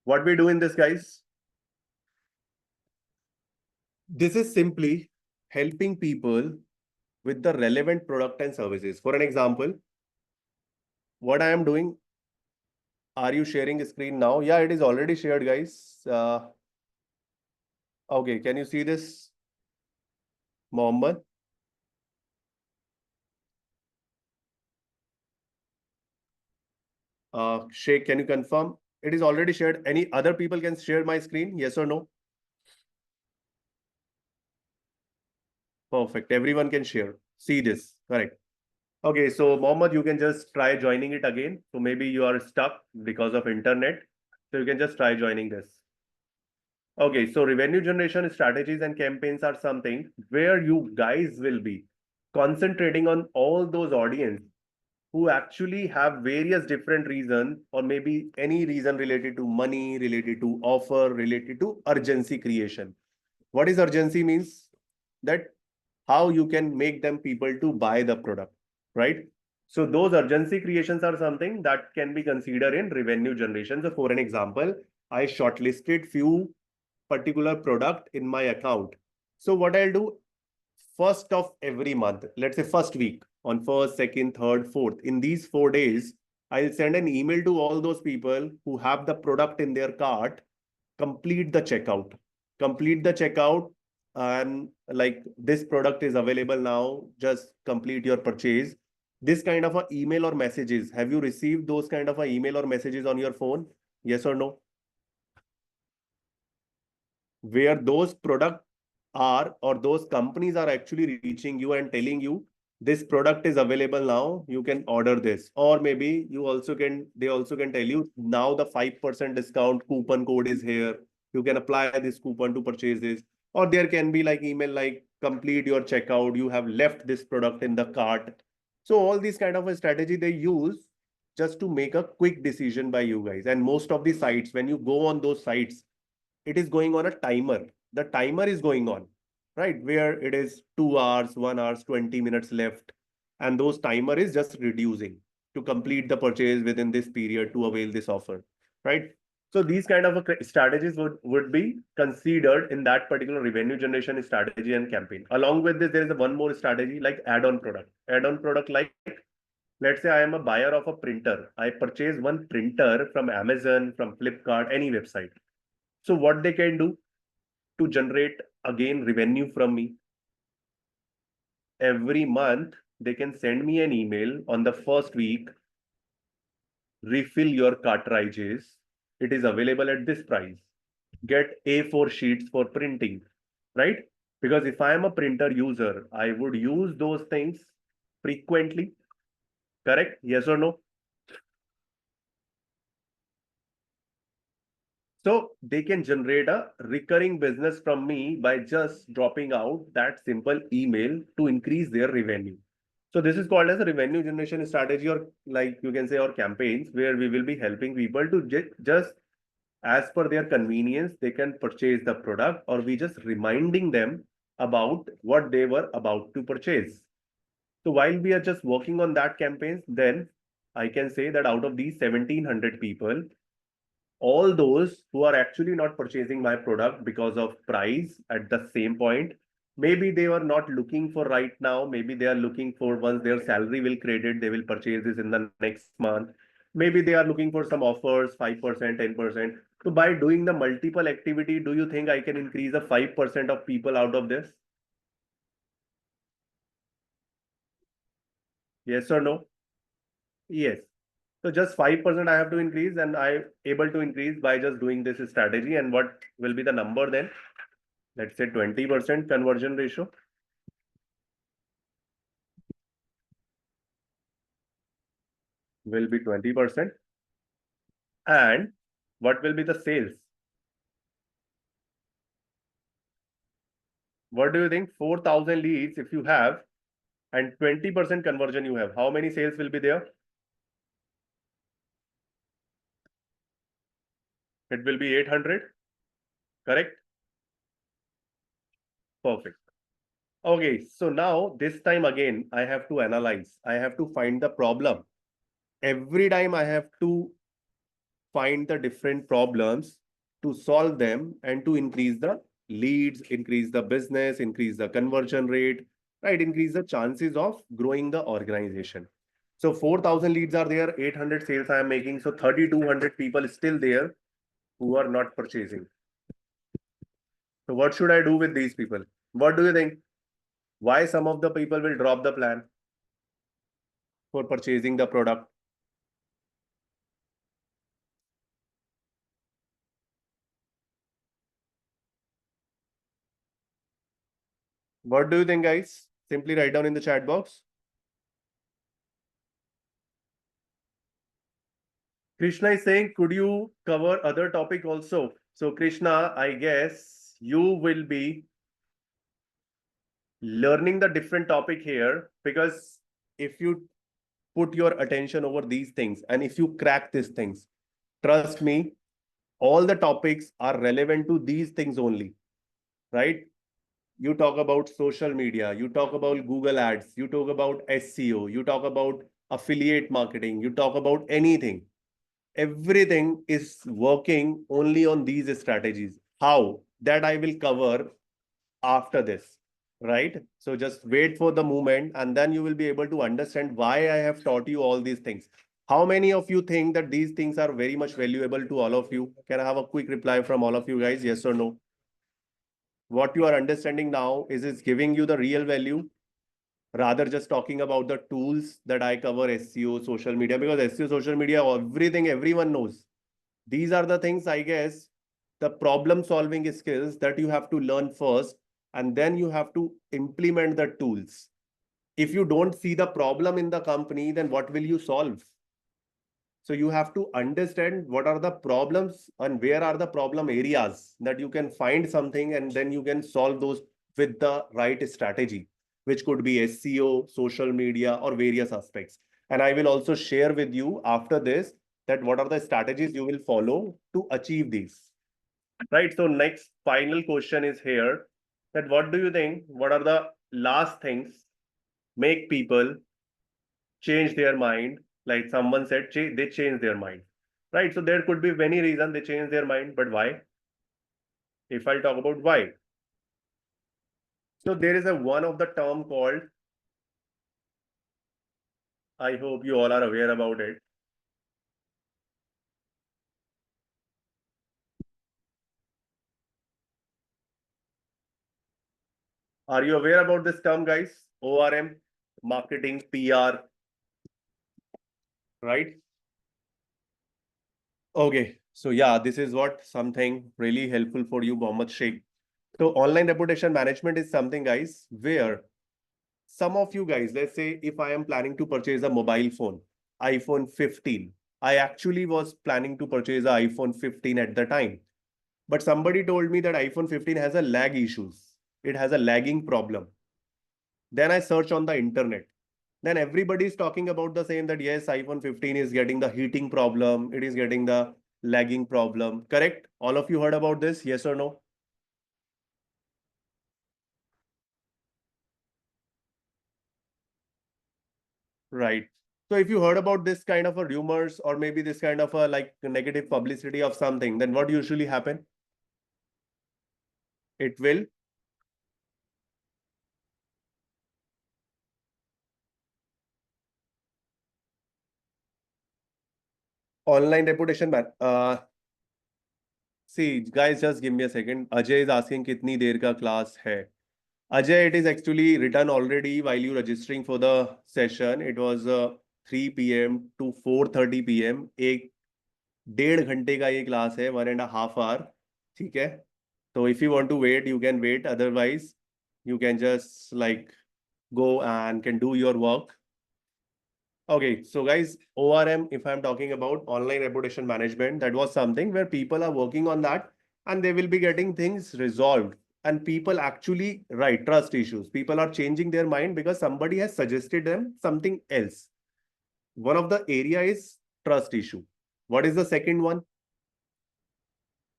What we do in this, guys? This is simply helping people with the relevant product and services. For an example, what I am doing, are you sharing a screen now? Yeah, it is already shared, guys. Okay, can you see this, Mohammed? Sheikh, can you confirm? It is already shared. Any other people can share my screen? Yes or no? Perfect. Everyone can share. See this. Correct. Okay, so Mohammed, you can just try joining it again. So maybe you are stuck because of internet. So you can just try joining this. Okay, so revenue generation strategies and campaigns are something where you guys will be concentrating on all those audience who actually have various different reasons, or maybe any reason related to money, related to offer, related to urgency creation. What is urgency means? That how you can make them people to buy the product, right? So those urgency creations are something that can be considered in revenue generation. So for an example, I shortlisted few particular product in my account. So what I'll do, first of every month, let's say first week, on first, second, third, fourth, in these 4 days, I'll send an email to all those people who have the product in their cart, complete the checkout. Complete the checkout, and like, this product is available now, just complete your purchase. This kind of a email or messages, have you received those kind of a email or messages on your phone? Yes or no? Where those products are, or those companies are actually reaching you and telling you this product is available now, you can order this. Or maybe you also can, they also can tell you now the 5% discount coupon code is here, you can apply this coupon to purchase this. Or there can be like email like, complete your checkout, you have left this product in the cart. So all these kind of a strategy they use just to make a quick decision by you guys. And most of the sites, when you go on those sites, it is going on a timer. The timer is going on, right? Where it is 2 hours, 1 hours, 20 minutes left. And those timer is just reducing to complete the purchase within this period to avail this offer, right? So these kind of strategies would be considered in that particular revenue generation strategy and campaign. Along with this, there is a one more strategy like add-on product. Add-on product like, let's say I am a buyer of a printer. I purchase one printer from Amazon, from Flipkart, any website. So what they can do to generate again revenue from me, every month they can send me an email on the first week, refill your cartridges. It is available at this price. Get A4 sheets for printing, right? Because if I am a printer user, I would use those things frequently, correct? Yes or no? So they can generate a recurring business from me by just dropping out that simple email to increase their revenue. So this is called as a revenue generation strategy, or like you can say, or campaigns, where we will be helping people to just as per their convenience, they can purchase the product, or we just reminding them about what they were about to purchase. So while we are just working on that campaigns, then I can say that out of these 1700 people, all those who are actually not purchasing my product because of price at the same point, maybe they were not looking for right now, maybe they are looking for once their salary will credit, they will purchase this in the next month. Maybe they are looking for some offers, 5%, 10%. So by doing the multiple activity, do you think I can increase the 5% of people out of this? Yes or no? Yes. So just 5% I have to increase, and I able to increase by just doing this strategy. And what will be the number then? Let's say 20% conversion ratio will be 20%. And what will be the sales? What do you think? 4,000 leads if you have and 20% conversion you have. How many sales will be there? It will be 800, correct? Perfect. Okay, so now this time again, I have to analyze. I have to find the problem. Every time I have to find the different problems to solve them and to increase the leads, increase the business, increase the conversion rate, right? Increase the chances of growing the organization. So 4,000 leads are there, 800 sales I am making. So 3,200 people still there who are not purchasing. So what should I do with these people? What do you think? Why some of the people will drop the plan for purchasing the product? What do you think, guys? Simply write down in the chat box. Krishna is saying, could you cover other topic also? So Krishna, I guess you will be learning the different topic here, because if you put your attention over these things and if you crack these things, trust me, all the topics are relevant to these things only, right? You talk about social media, you talk about Google ads, you talk about SEO, you talk about affiliate marketing, you talk about anything. Everything is working only on these strategies. How? That I will cover after this, right? So just wait for the moment and then you will be able to understand why I have taught you all these things. How many of you think that these things are very much valuable to all of you? Can I have a quick reply from all of you guys? Yes or no? What you are understanding now is giving you the real value, rather just talking about the tools that I cover, SEO, social media, because SEO, social media, everything everyone knows. These are the things, I guess, the problem solving skills that you have to learn first, and then you have to implement the tools. If you don't see the problem in the company, then what will you solve? So you have to understand what are the problems and where are the problem areas that you can find something, and then you can solve those with the right strategy, which could be SEO, social media, or various aspects. And I will also share with you after this that what are the strategies you will follow to achieve these. Right. So next final question is here, that what do you think? What are the last things make people change their mind? Like someone said, they change their mind. Right. So there could be many reasons they change their mind, but why? If I talk about why, so there is a one of the term called. I hope you all are aware about it. Are you aware about this term, guys? ORM, marketing, PR, right? Okay. So yeah, this is what something really helpful for you, Mohammed Sheikh. So online reputation management is something, guys, where some of you guys, let's say if I am planning to purchase a mobile phone, iPhone 15, I actually was planning to purchase an iPhone 15 at the time. But somebody told me that iPhone 15 has a lag issues. It has a lagging problem. Then I search on the internet. Then everybody is talking about the same, that yes, iPhone 15 is getting the heating problem. It is getting the lagging problem. Correct? All of you heard about this? Yes or no? Right. So if you heard about this kind of a rumors or maybe this kind of a like negative publicity of something, then what usually happen? It will online reputation man. See, guys, just give me a second. Ajay is asking कितनी देर का class है. Ajay, it is actually written already while you registering for the session. It was 3 p.m. to 4:30 p.m. एक 1.5 घंटे का ये class है, 1.5 hour. ठीक है. So if you want to wait, you can wait. Otherwise, you can just like go and can do your work. Okay, so guys, ORM, if I'm talking about online reputation management, that was something where people are working on that and they will be getting things resolved. And people actually, right, trust issues. People are changing their mind because somebody has suggested them something else. One of the area is trust issue. What is the second one?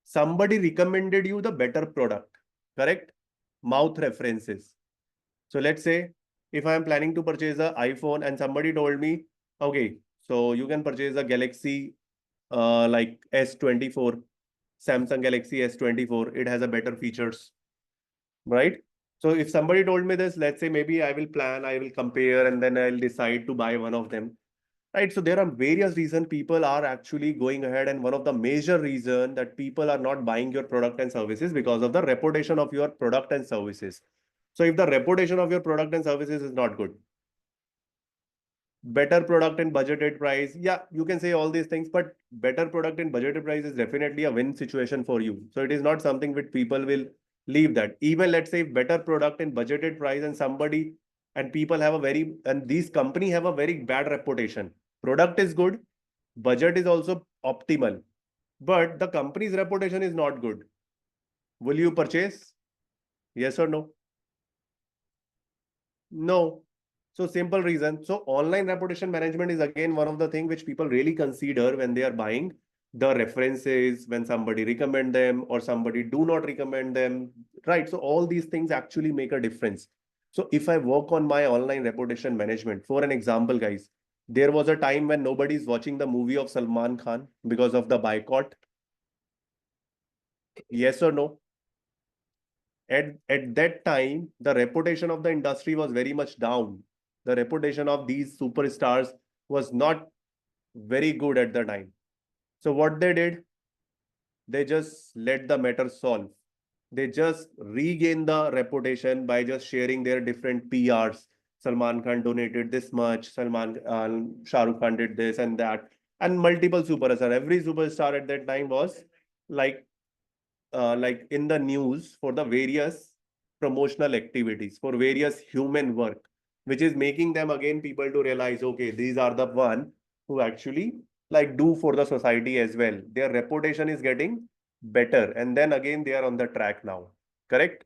Somebody recommended you the better product, correct? Mouth references. So let's say if I am planning to purchase an iPhone and somebody told me, okay, so you can purchase a Galaxy like S24, Samsung Galaxy S24. It has a better features, right? So if somebody told me this, let's say maybe I will plan, I will compare, and then I'll decide to buy one of them. Right. So there are various reasons people are actually going ahead. And one of the major reason that people are not buying your product and services because of the reputation of your product and services. So if the reputation of your product and services is not good, better product and budgeted price, yeah, you can say all these things, but better product and budgeted price is definitely a win situation for you. So it is not something which people will leave that. Even let's say better product and budgeted price and somebody and people have a very, and these company have a very bad reputation. Product is good, budget is also optimal, but the company's reputation is not good. Will you purchase? Yes or no? No. So simple reason. So online reputation management is again one of the things which people really consider when they are buying the references, when somebody recommend them or somebody do not recommend them, right? So all these things actually make a difference. So if I work on my online reputation management, for an example, guys, there was a time when nobody is watching the movie of Salman Khan because of the boycott. Yes or no? At that time, the reputation of the industry was very much down. The reputation of these superstars was not very good at the time. So what they did, they just let the matter solve. They just regain the reputation by just sharing their different PRs. Salman Khan donated this much, Shah Rukh Khan did this and that, and multiple superstars. Every superstar at that time was like like in the news for the various promotional activities, for various human work, which is making them again people to realize, okay, these are the one who actually like do for the society as well. Their reputation is getting better. And then again, they are on the track now. Correct?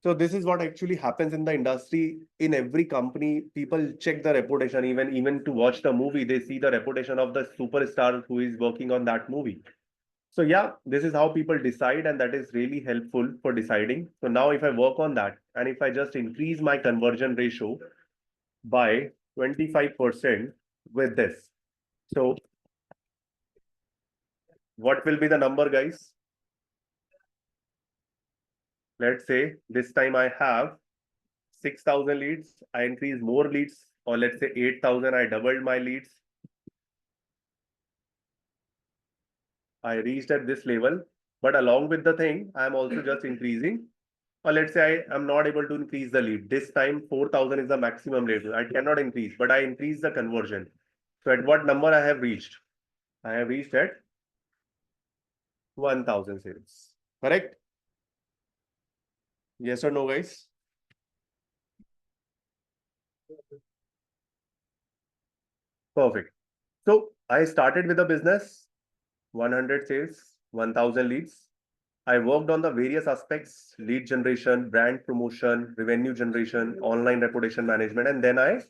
So this is what actually happens in the industry. In every company, people check the reputation, even to watch the movie, they see the reputation of the superstar who is working on that movie. So yeah, this is how people decide, and that is really helpful for deciding. So now if I work on that, and if I just increase my conversion ratio by 25% with this, so what will be the number, guys? Let's say this time I have 6,000 leads, I increase more leads, or let's say 8,000, I doubled my leads. I reached at this level, but along with the thing, I'm also just increasing. Or let's say I am not able to increase the lead. This time 4,000 is the maximum level. I cannot increase, but I increase the conversion. So at what number I have reached? I have reached at 1,000 sales. Correct? Yes or no, guys? Perfect. So I started with a business, 100 sales, 1,000 leads. I worked on the various aspects, lead generation, brand promotion, revenue generation, online reputation management, and then I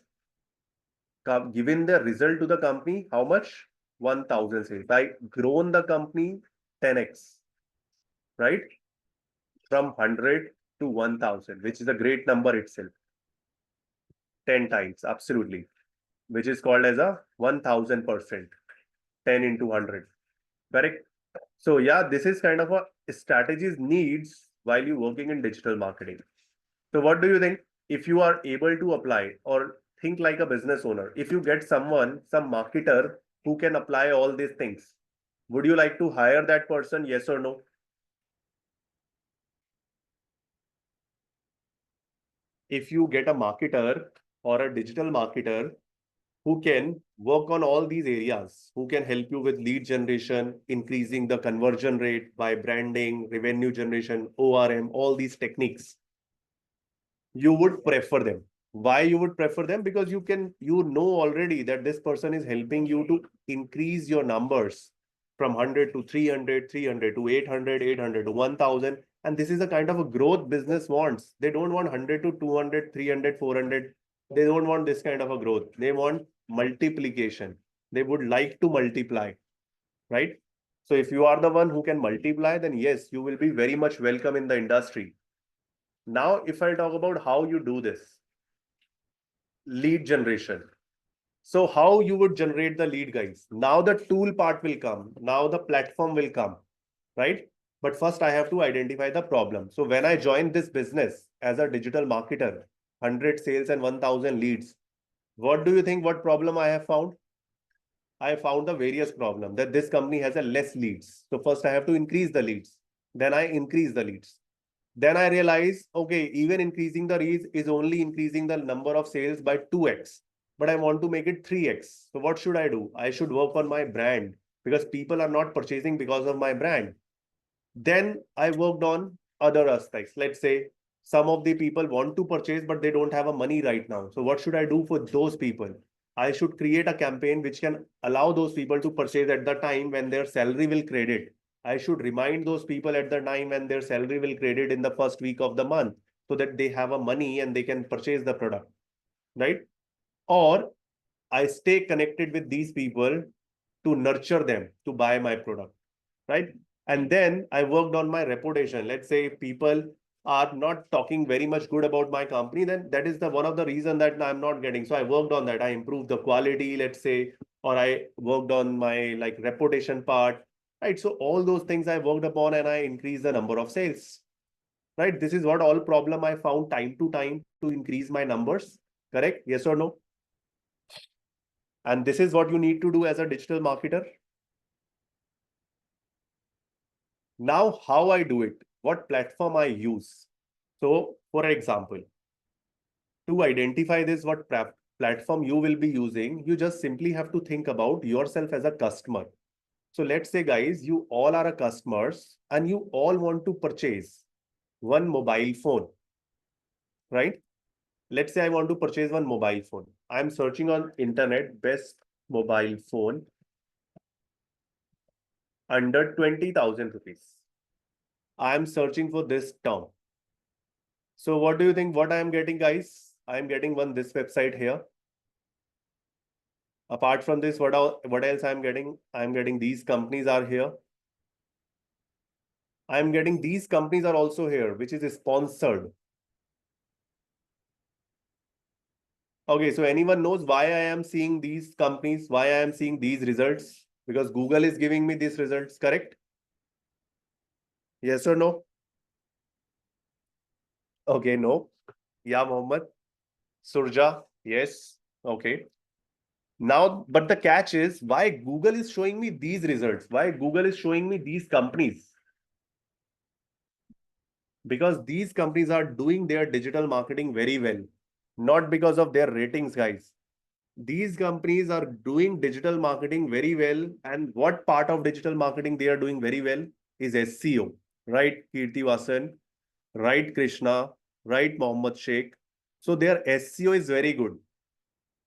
given the result to the company, how much? 1,000 sales. I grown the company 10x, right? From 100 to 1,000, which is a great number itself. 10 times, absolutely. Which is called as a 1,000%. 10 into 100. Correct? So yeah, this is kind of a strategies needs while you're working in digital marketing. So what do you think? If you are able to apply or think like a business owner, if you get someone, some marketer who can apply all these things, Would you like to hire that person? Yes or no? If you get a marketer or a digital marketer who can work on all these areas, who can help you with lead generation, increasing the conversion rate by branding, revenue generation, ORM, all these techniques, you would prefer them. Why you would prefer them? Because you know already that this person is helping you to increase your numbers from 100 to 300, 300 to 800, 800 to 1000. And this is the kind of a growth business wants. They don't want 100 to 200, 300, 400. They don't want this kind of a growth. They want multiplication. They would like to multiply, right? So if you are the one who can multiply, then yes, you will be very much welcome in the industry. Now, if I talk about how you do this, lead generation. So how you would generate the lead, guys? Now the tool part will come. Now the platform will come, right? But first I have to identify the problem. So when I joined this business as a digital marketer, 100 sales and 1000 leads, what do you think what problem I have found? I found the various problem that this company has a less leads. So first I have to increase the leads. Then I increase the leads. Then I realize, okay, even increasing the reach is only increasing the number of sales by 2x, but I want to make it 3x. So what should I do? I should work on my brand because people are not purchasing because of my brand. Then I worked on other aspects. Let's say some of the people want to purchase, but they don't have a money right now. So what should I do for those people? I should create a campaign which can allow those people to purchase at the time when their salary will credit. I should remind those people at the time when their salary will credit in the first week of the month so that they have a money and they can purchase the product, right? Or I stay connected with these people to nurture them to buy my product, right? And then I worked on my reputation. Let's say if people are not talking very much good about my company, then that is the one of the reason that I'm not getting. So I worked on that. I improved the quality, let's say, or I worked on my like reputation part, right? So all those things I worked upon and I increased the number of sales, right? This is what all problem I found time to time to increase my numbers. Correct? Yes or no? And this is what you need to do as a digital marketer. Now, how I do it, what platform I use. So, for example, to identify this, what platform you will be using, you just simply have to think about yourself as a customer. So let's say, guys, you all are a customers and you all want to purchase one mobile phone, right? Let's say I want to purchase one mobile phone. I'm searching on internet, best mobile phone under 20,000 rupees. I'm searching for this term. So what do you think what I am getting, guys? I am getting this website here. Apart from this, what else I'm getting? I'm getting these companies are here. I'm getting these companies are also here, which is sponsored. Okay, so anyone knows why I am seeing these companies, why I am seeing these results? Because Google is giving me these results, correct? Yes or no? Okay, no. Yeah, Mohammed. Surja, yes. Okay. Now, but the catch is why Google is showing me these results, why Google is showing me these companies. Because these companies are doing their digital marketing very well, not because of their ratings, guys. These companies are doing digital marketing very well. And what part of digital marketing they are doing very well is SEO, right? Kirti Vasan, right? Krishna, right? Mohammed Sheikh. So their SEO is very good.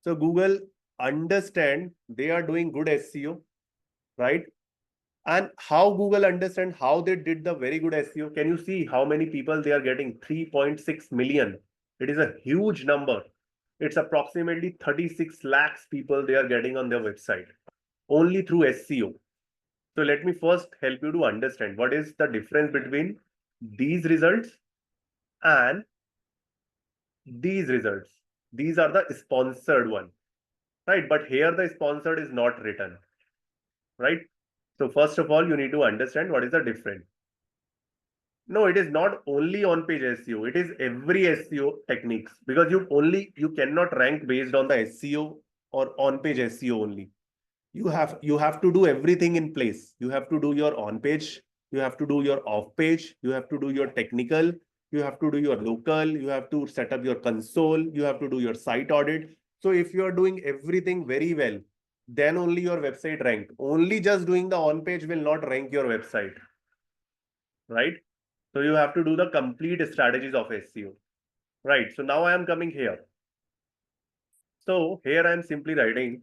So Google understand they are doing good SEO, right? And how Google understand how they did the very good SEO. Can you see how many people they are getting? 3.6 million. It is a huge number. It's approximately 36 lakhs people they are getting on their website only through SEO. So let me first help you to understand what is the difference between these results and these results. These are the sponsored one, right? But here the sponsored is not written, right? So first of all, you need to understand what is the difference. No, it is not only on-page SEO. It is every SEO techniques because you cannot rank based on the SEO or on-page SEO only. you have to do everything in place. You have to do your on page, you have to do your off page, you have to do your technical, you have to do your local, you have to set up your console, you have to do your site audit. So if you are doing everything very well, then only your website rank. Only just doing the on page will not rank your website, right? So you have to do the complete strategies of SEO, right? So now I am coming here. So here I am simply writing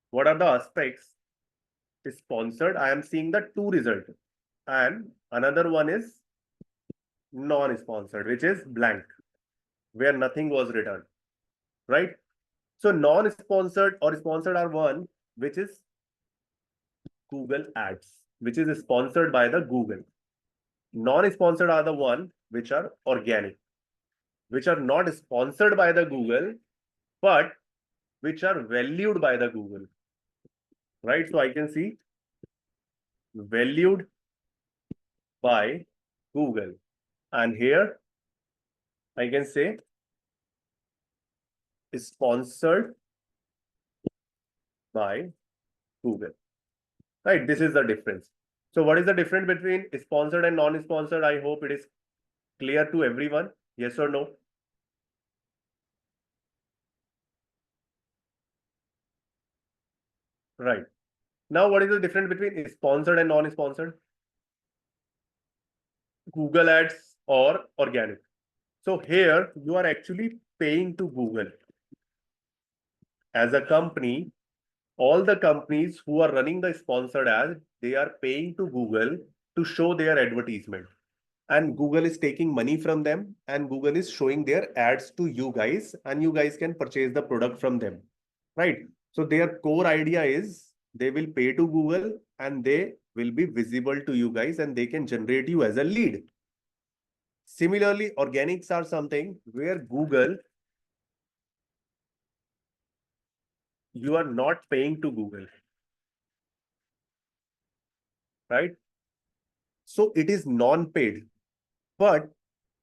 what are the aspects is sponsored. I am seeing the two result, and another one is non-sponsored, which is blank, where nothing was written, right? So non-sponsored or sponsored are one, which is Google Ads, which is sponsored by the Google. Non-sponsored are the one which are organic, which are not sponsored by the Google, but which are valued by the Google, right? So I can see valued by Google. And here I can say sponsored by Google, right? This is the difference. So what is the difference between sponsored and non-sponsored? I hope it is clear to everyone. Yes or no? Right. Now, what is the difference between sponsored and non-sponsored? Google Ads or organic. So here you are actually paying to Google. As a company, all the companies who are running the sponsored ads, they are paying to Google to show their advertisement. And Google is taking money from them, and Google is showing their ads to you guys, and you guys can purchase the product from them, right? So their core idea is they will pay to Google and they will be visible to you guys and they can generate you as a lead. Similarly, organics are something where Google, you are not paying to Google, right? So it is non-paid, but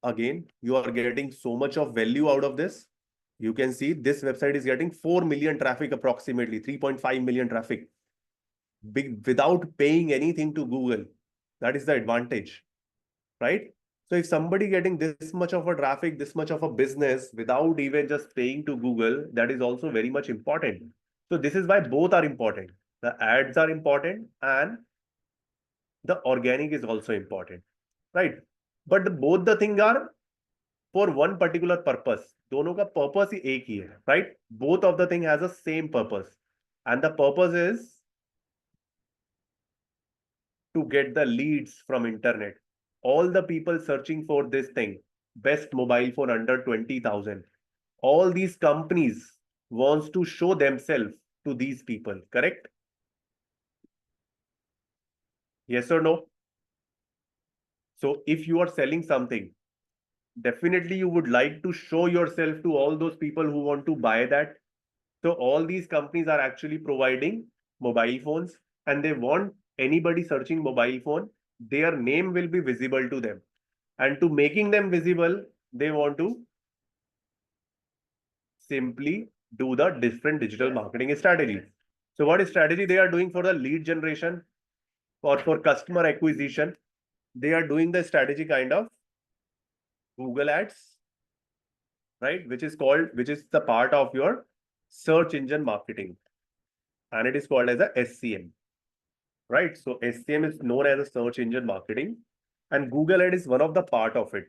again, you are getting so much of value out of this. You can see this website is getting 4 million traffic, approximately 3.5 million traffic, without paying anything to Google. That is the advantage, right? So if somebody getting this much of a traffic, this much of a business without even just paying to Google, that is also very much important. So this is why both are important. The ads are important and the organic is also important, right? But both the thing are for one particular purpose. दोनों का purpose ही एक ही है, right? Both of the thing has a same purpose, and the purpose is to get the leads from internet. All the people searching for this thing, best mobile phone under 20,000. All these companies wants to show themselves to these people, correct? Yes or no? So if you are selling something, definitely you would like to show yourself to all those people who want to buy that. So all these companies are actually providing mobile phones and they want anybody searching mobile phone, their name will be visible to them. And to making them visible, they want to simply do the different digital marketing strategies. So what strategy they are doing for the lead generation or for customer acquisition? They are doing the strategy kind of Google Ads, right? Which is the part of your search engine marketing. And it is called as a SCM, right? So SCM is known as a search engine marketing and Google Ad is one of the part of it,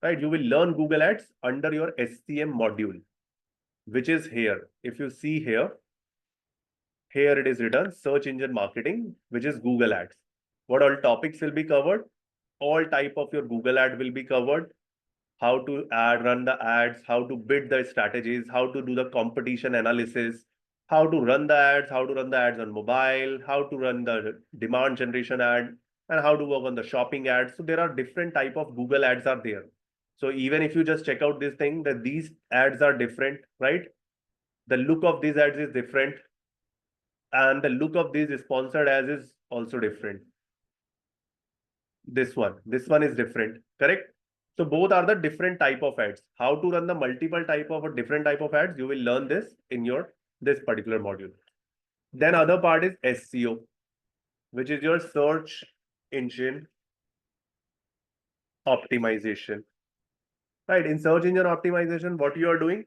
right? You will learn Google Ads under your SCM module, which is here. If you see here, here it is written search engine marketing, which is Google Ads. What all topics will be covered? All type of your Google ad will be covered. How to run the ads, how to bid the strategies, how to do the competition analysis, how to run the ads, how to run the ads on mobile, how to run the demand generation ad, and how to work on the shopping ads. So there are different type of Google ads are there. So even if you just check out this thing, that these ads are different, right? The look of these ads is different and the look of these sponsored ads is also different. This one is different, correct? So both are the different type of ads. How to run the multiple type of a different type of ads, you will learn this in your this particular module, Then other part is SEO, which is your search engine optimization. Right? In search engine optimization, what you are doing,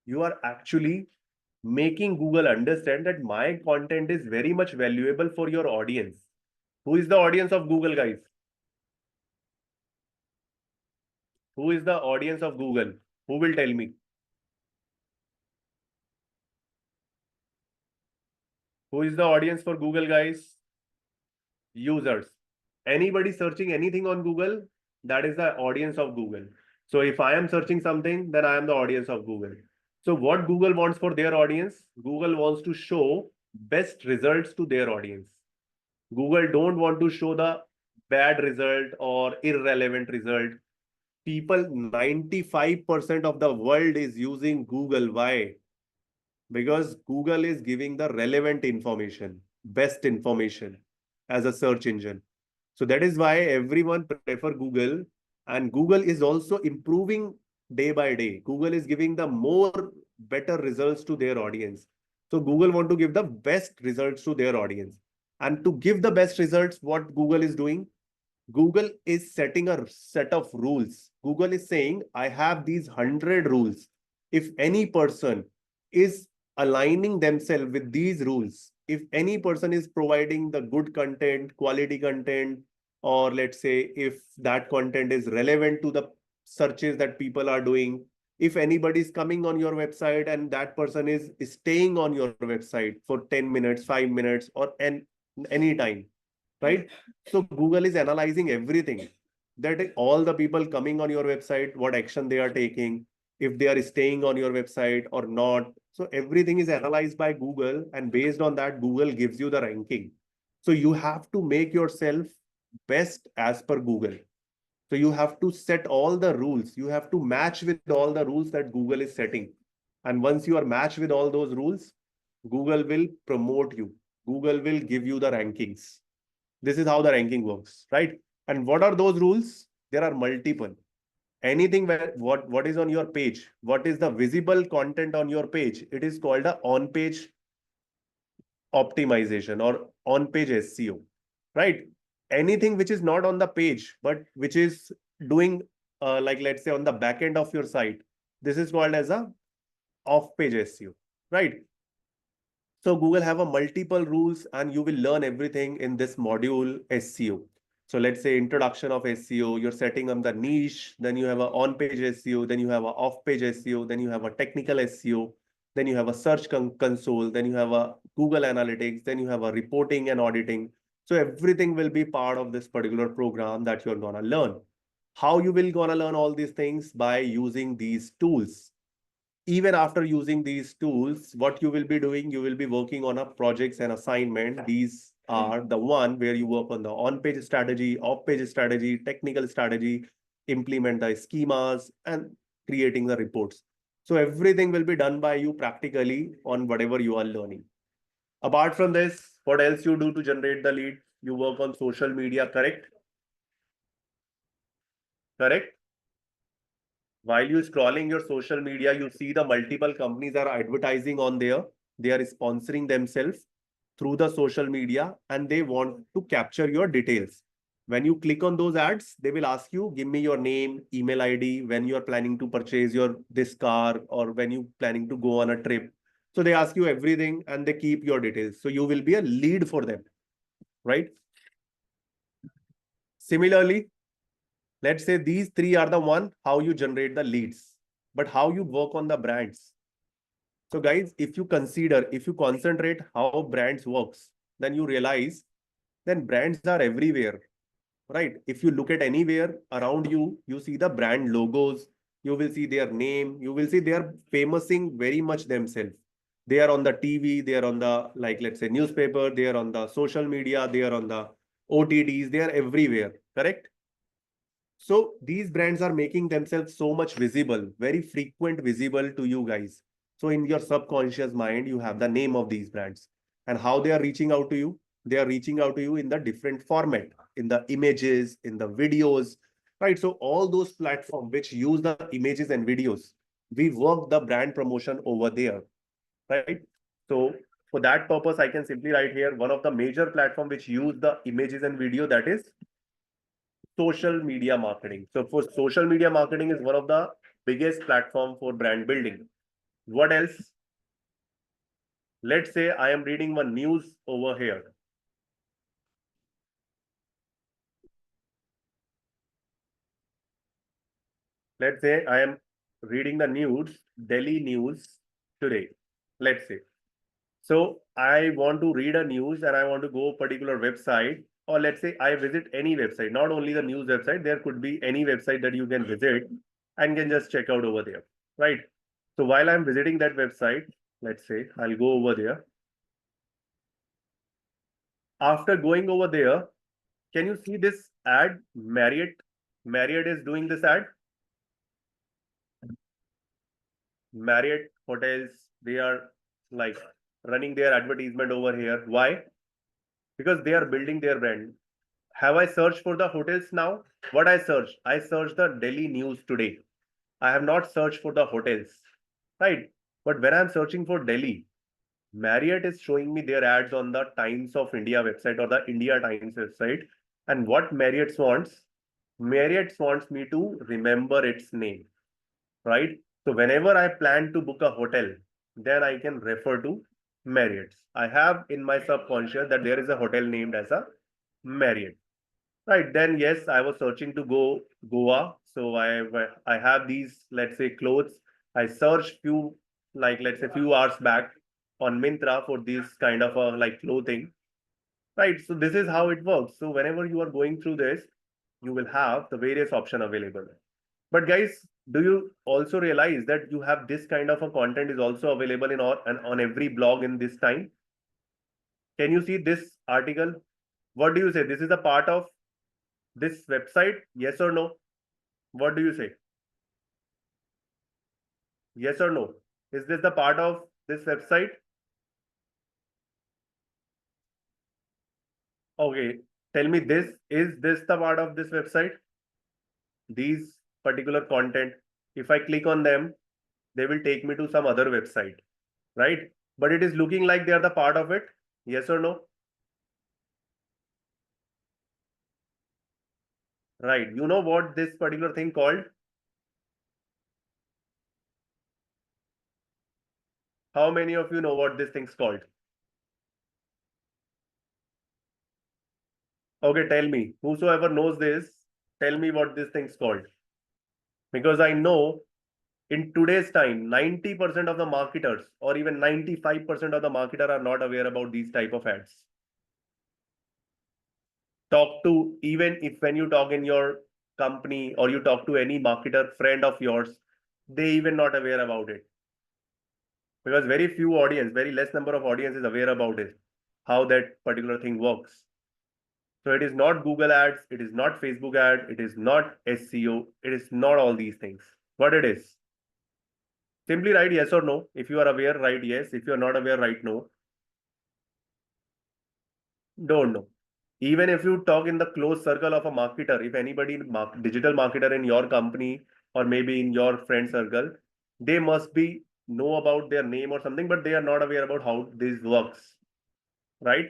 you are actually making Google understand that my content is very much valuable for your audience. Who is the audience of Google, guys? Who is the audience of Google? Who will tell me? Who is the audience for Google, guys? Users. Anybody searching anything on Google, that is the audience of Google. So if I am searching something, then I am the audience of Google. So what Google wants for their audience? Google wants to show best results to their audience. Google don't want to show the bad result or irrelevant result. People, 95% of the world is using Google. Why? Because Google is giving the relevant information, best information as a search engine. So that is why everyone prefer Google, and Google is also improving day by day. Google is giving the more better results to their audience. So Google want to give the best results to their audience. And to give the best results, what Google is doing? Google is setting a set of rules. Google is saying, I have these 100 rules. If any person is aligning themselves with these rules, if any person is providing the good content, quality content, or let's say if that content is relevant to the searches that people are doing, if anybody is coming on your website and that person is staying on your website for 10 minutes, 5 minutes, or any time, right? So Google is analyzing everything, that all the people coming on your website, what action they are taking, if they are staying on your website or not. So everything is analyzed by Google, and based on that, Google gives you the ranking. So you have to make yourself best as per Google. So you have to set all the rules. You have to match with all the rules that Google is setting. And once you are matched with all those rules, Google will promote you. Google will give you the rankings. This is how the ranking works, right? And what are those rules? There are multiple. Anything where what is on your page, what is the visible content on your page, it is called a on-page optimization or on-page SEO, right? Anything which is not on the page, but which is doing like let's say on the back end of your site, this is called as a off-page SEO, right? So Google have a multiple rules, and you will learn everything in this module SEO. So let's say introduction of SEO, you're setting up the niche, then you have a on-page SEO, then you have a off-page SEO, then you have a technical SEO, then you have a search console, then you have a Google Analytics, then you have a reporting and auditing. So everything will be part of this particular program that you're gonna learn. How you will gonna learn all these things? By using these tools. Even after using these tools, what you will be doing, you will be working on a projects and assignment. These are the one where you work on the on-page strategy, off-page strategy, technical strategy, implement the schemas, and creating the reports. So everything will be done by you practically on whatever you are learning. Apart from this, what else you do to generate the lead? You work on social media, correct? Correct? While you scrolling your social media, you see the multiple companies are advertising on there. They are sponsoring themselves through the social media, and they want to capture your details. When you click on those ads, they will ask you, give me your name, email ID, when you are planning to purchase your this car, or when you planning to go on a trip. So they ask you everything and they keep your details. So you will be a lead for them, right? Similarly, let's say these three are the one, how you generate the leads, but how you work on the brands. So guys, if you consider, if you concentrate how brands works, then you realize then brands are everywhere, right? If you look at anywhere around you, you see the brand logos, you will see their name, you will see they are famousing very much themselves. They are on the TV, they are on the, like, let's say newspaper, they are on the social media, they are on the OTTs, they are everywhere, correct? So these brands are making themselves so much visible, very frequent visible to you guys. So in your subconscious mind, you have the name of these brands and how they are reaching out to you. They are reaching out to you in the different format, in the images, in the videos, right? So all those platforms which use the images and videos, we work the brand promotion over there, right? So For that purpose, I can simply write here one of the major platform which use the images and video, that is social media marketing. So for social media marketing is one of the biggest platform for brand building. What else? Let's say I am reading one news over here. Let's say I am reading the news, Delhi news today. Let's say. So I want to read a news and I want to go particular website, or let's say I visit any website, not only the news website, there could be any website that you can visit and can just check out over there, right? So while I'm visiting that website, let's say I'll go over there. After going over there, can you see this ad? Marriott. Marriott is doing this ad. Marriott hotels, they are like running their advertisement over here. Why? Because they are building their brand. Have I searched for the hotels now? What I searched? I searched the Delhi news today. I have not searched for the hotels, right? But when I'm searching for Delhi, Marriott is showing me their ads on the Times of India website or the India Times website. And what Marriott wants? Marriott wants me to remember its name, right? So whenever I plan to book a hotel, then I can refer to Marriott. I have in my subconscious that there is a hotel named as a Marriott. Right, then yes, I was searching to go Goa. So I have these, let's say, clothes. I searched few, like let's say few hours back on Mintra for this kind of a like clothing. Right. So this is how it works. So whenever you are going through this, you will have the various option available. But guys, do you also realize that you have this kind of a content is also available in all and on every blog in this time? Can you see this article? What do you say? This is a part of this website? Yes or no? What do you say? Yes or no? Is this the part of this website? Okay. Tell me this. Is this the part of this website? These particular content. If I click on them, they will take me to some other website, right? But it is looking like they are the part of it. Yes or no? Right. You know what this particular thing called? How many of you know what this thing's called? Okay, tell me. Whosoever knows this, tell me what this thing's called. Because I know in today's time, 90% of the marketers or even 95% of the marketer are not aware about these type of ads. Talk to, even if when you talk in your company or you talk to any marketer friend of yours, they even not aware about it. Because very few audience, very less number of audience is aware about it, how that particular thing works. So it is not Google ads, it is not Facebook ad, it is not SEO, it is not all these things. What it is? Simply write yes or no. If you are aware, write yes. If you are not aware, write no. Don't know. Even if you talk in the close circle of a marketer, if anybody digital marketer in your company or maybe in your friend circle, they must be know about their name or something, but they are not aware about how this works, right?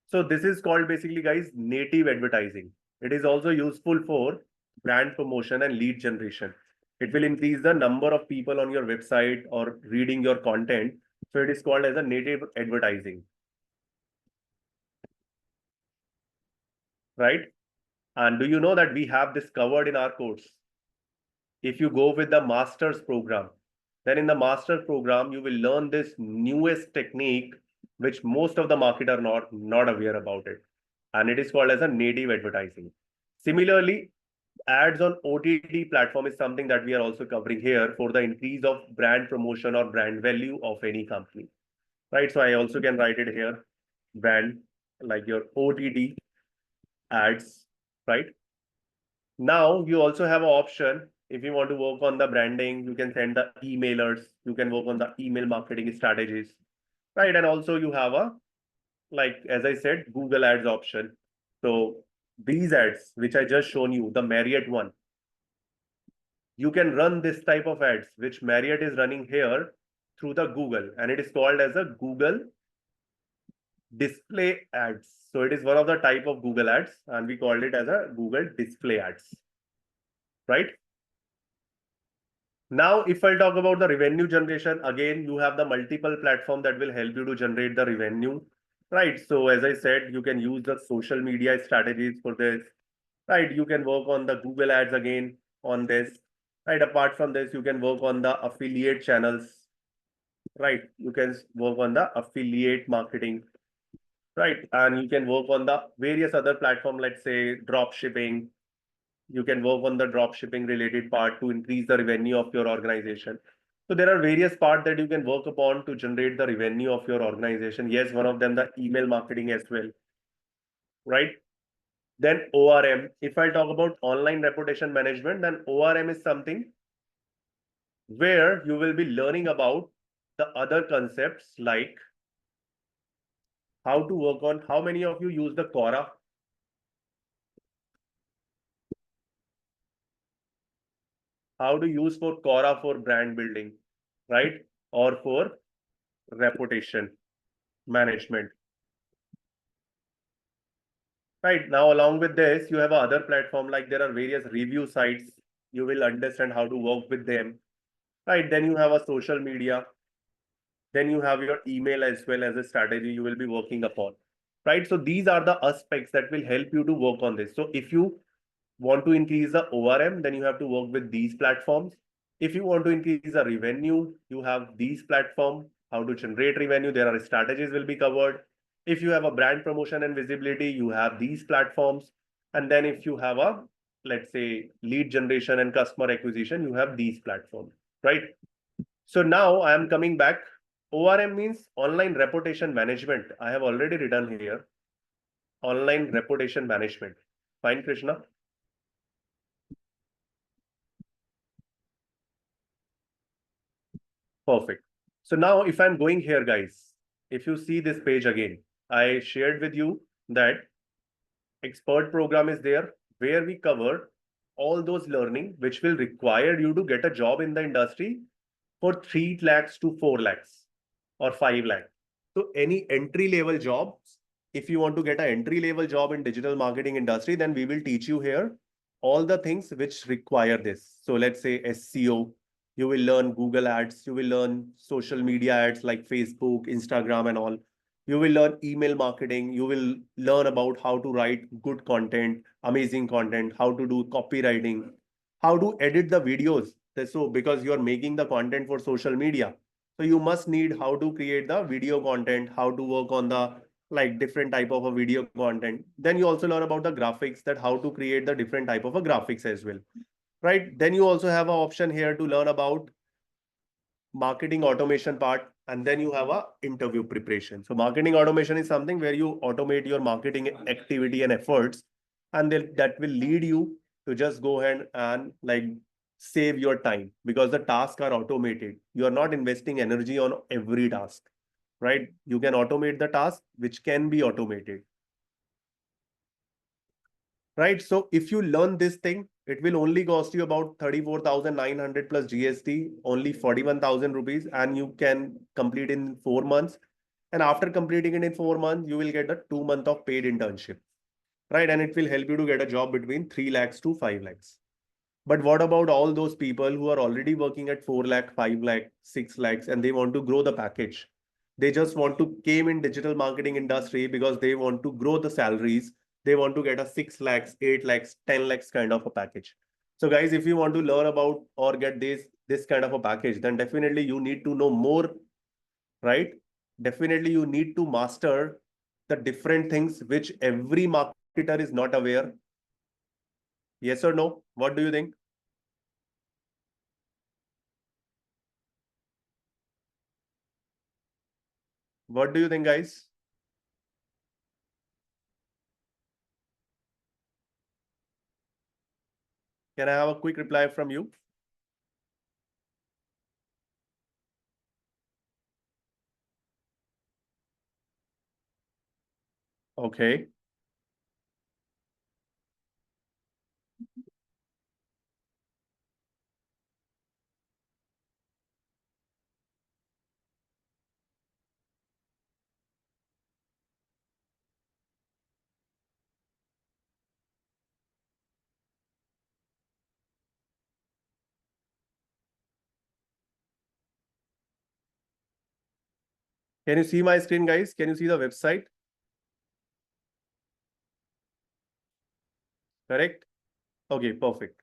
So this is called basically, guys, native advertising. It is also useful for brand promotion and lead generation. It will increase the number of people on your website or reading your content. So it is called as a native advertising, right? And do you know that we have this covered in our course? If you go with the master's program, then in the master's program, you will learn this newest technique, which most of the market are not aware about it. And it is called as a native advertising. Similarly, ads on OTT platform is something that we are also covering here for the increase of brand promotion or brand value of any company, right? So I also can write it here, brand, like your OTT ads, right? Now you also have an option. If you want to work on the branding, you can send the emailers, you can work on the email marketing strategies, right? And also you have a, like, as I said, Google ads option. So these ads, which I just shown you, the Marriott one, you can run this type of ads, which Marriott is running here. through the Google, and it is called as a Google display ads. So it is one of the type of Google ads, and we called it as a Google display ads, right? Now, if I talk about the revenue generation, again, you have the multiple platform that will help you to generate the revenue, right? So as I said, you can use the social media strategies for this, right? You can work on the Google ads again on this, right? Apart from this, you can work on the affiliate channels, right? You can work on the affiliate marketing, right? And you can work on the various other platform, let's say drop shipping. You can work on the drop shipping related part to increase the revenue of your organization. So there are various parts that you can work upon to generate the revenue of your organization. Yes, one of them, the email marketing as well, right? Then ORM. If I talk about online reputation management, then ORM is something where you will be learning about the other concepts like how to work on, how many of you use the Quora? How to use for Quora for brand building, right? Or for reputation management. Right now, along with this, you have other platform like there are various review sites. You will understand how to work with them. Right. Then you have a social media. Then you have your email as well as a strategy you will be working upon. Right. So these are the aspects that will help you to work on this. So if you want to increase the ORM, then you have to work with these platforms. If you want to increase the revenue, you have these platforms. How to generate revenue, there are strategies will be covered. If you have a brand promotion and visibility, you have these platforms. And then if you have a, let's say, lead generation and customer acquisition, you have these platforms, right? So now I am coming back. ORM means online reputation management. I have already written here, online reputation management. Fine, Krishna? Perfect. So now if I'm going here, guys, if you see this page again, I shared with you that expert program is there where we cover all those learning which will require you to get a job in the industry for 3 lakhs to 4 lakhs or 5 lakhs. So any entry level jobs, if you want to get an entry level job in digital marketing industry, then we will teach you here all the things which require this. So let's say SEO, you will learn Google ads, you will learn social media ads like Facebook, Instagram and all. You will learn email marketing, you will learn about how to write good content, amazing content, how to do copywriting, how to edit the videos. So because you are making the content for social media, so you must need how to create the video content, how to work on the like different type of a video content. Then you also learn about the graphics, that how to create the different type of a graphics as well, right? Then you also have an option here to learn about marketing automation part, and then you have a interview preparation. So marketing automation is something where you automate your marketing activity and efforts, and then that will lead you to just go ahead and like save your time because the tasks are automated. You are not investing energy on every task, right? You can automate the task which can be automated, right? So if you learn this thing, it will only cost you about 34,900 plus GST, only 41,000 rupees, and you can complete in 4 months. And after completing it in 4 months, you will get a 2 month of paid internship, right? And it will help you to get a job between 3 lakhs to 5 lakhs. But what about all those people who are already working at 4 lakh, 5 lakh, 6 lakhs, and they want to grow the package? They just want to came in digital marketing industry because they want to grow the salaries. They want to get a 6 lakhs, 8 lakhs, 10 lakhs kind of a package. So guys, if you want to learn about or get this kind of a package, then definitely you need to know more, right? Definitely you need to master the different things which every marketer is not aware. Yes or no? What do you think? What do you think, guys? Can I have a quick reply from you? Okay. Can you see my screen, guys? Can you see the website? Correct? Okay, perfect.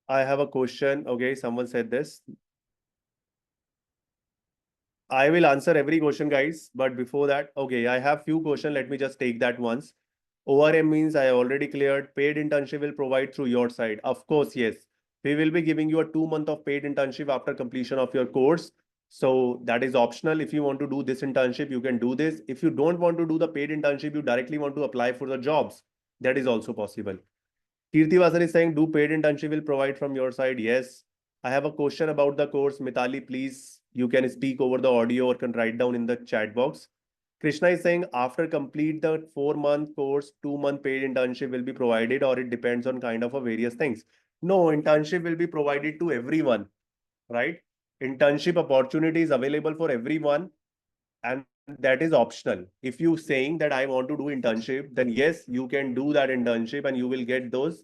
I have a question. Okay, someone said this. I will answer every question, guys. But before that, okay, I have few questions. Let me just take that once. ORM means I already cleared. Paid internship will provide through your side. Of course, yes. We will be giving you a 2 month of paid internship after completion of your course. So that is optional. If you want to do this internship, you can do this. If you don't want to do the paid internship, you directly want to apply for the jobs. That is also possible. Kirti Vasan is saying, do paid internship will provide from your side? Yes. I have a question about the course. Mitali, please, you can speak over the audio or can write down in the chat box. Krishna is saying, after complete the 4 month course, 2 month paid internship will be provided, or it depends on kind of a various things. No, internship will be provided to everyone, right? Internship opportunities available for everyone, and that is optional. If you saying that I want to do internship, then yes, you can do that internship and you will get those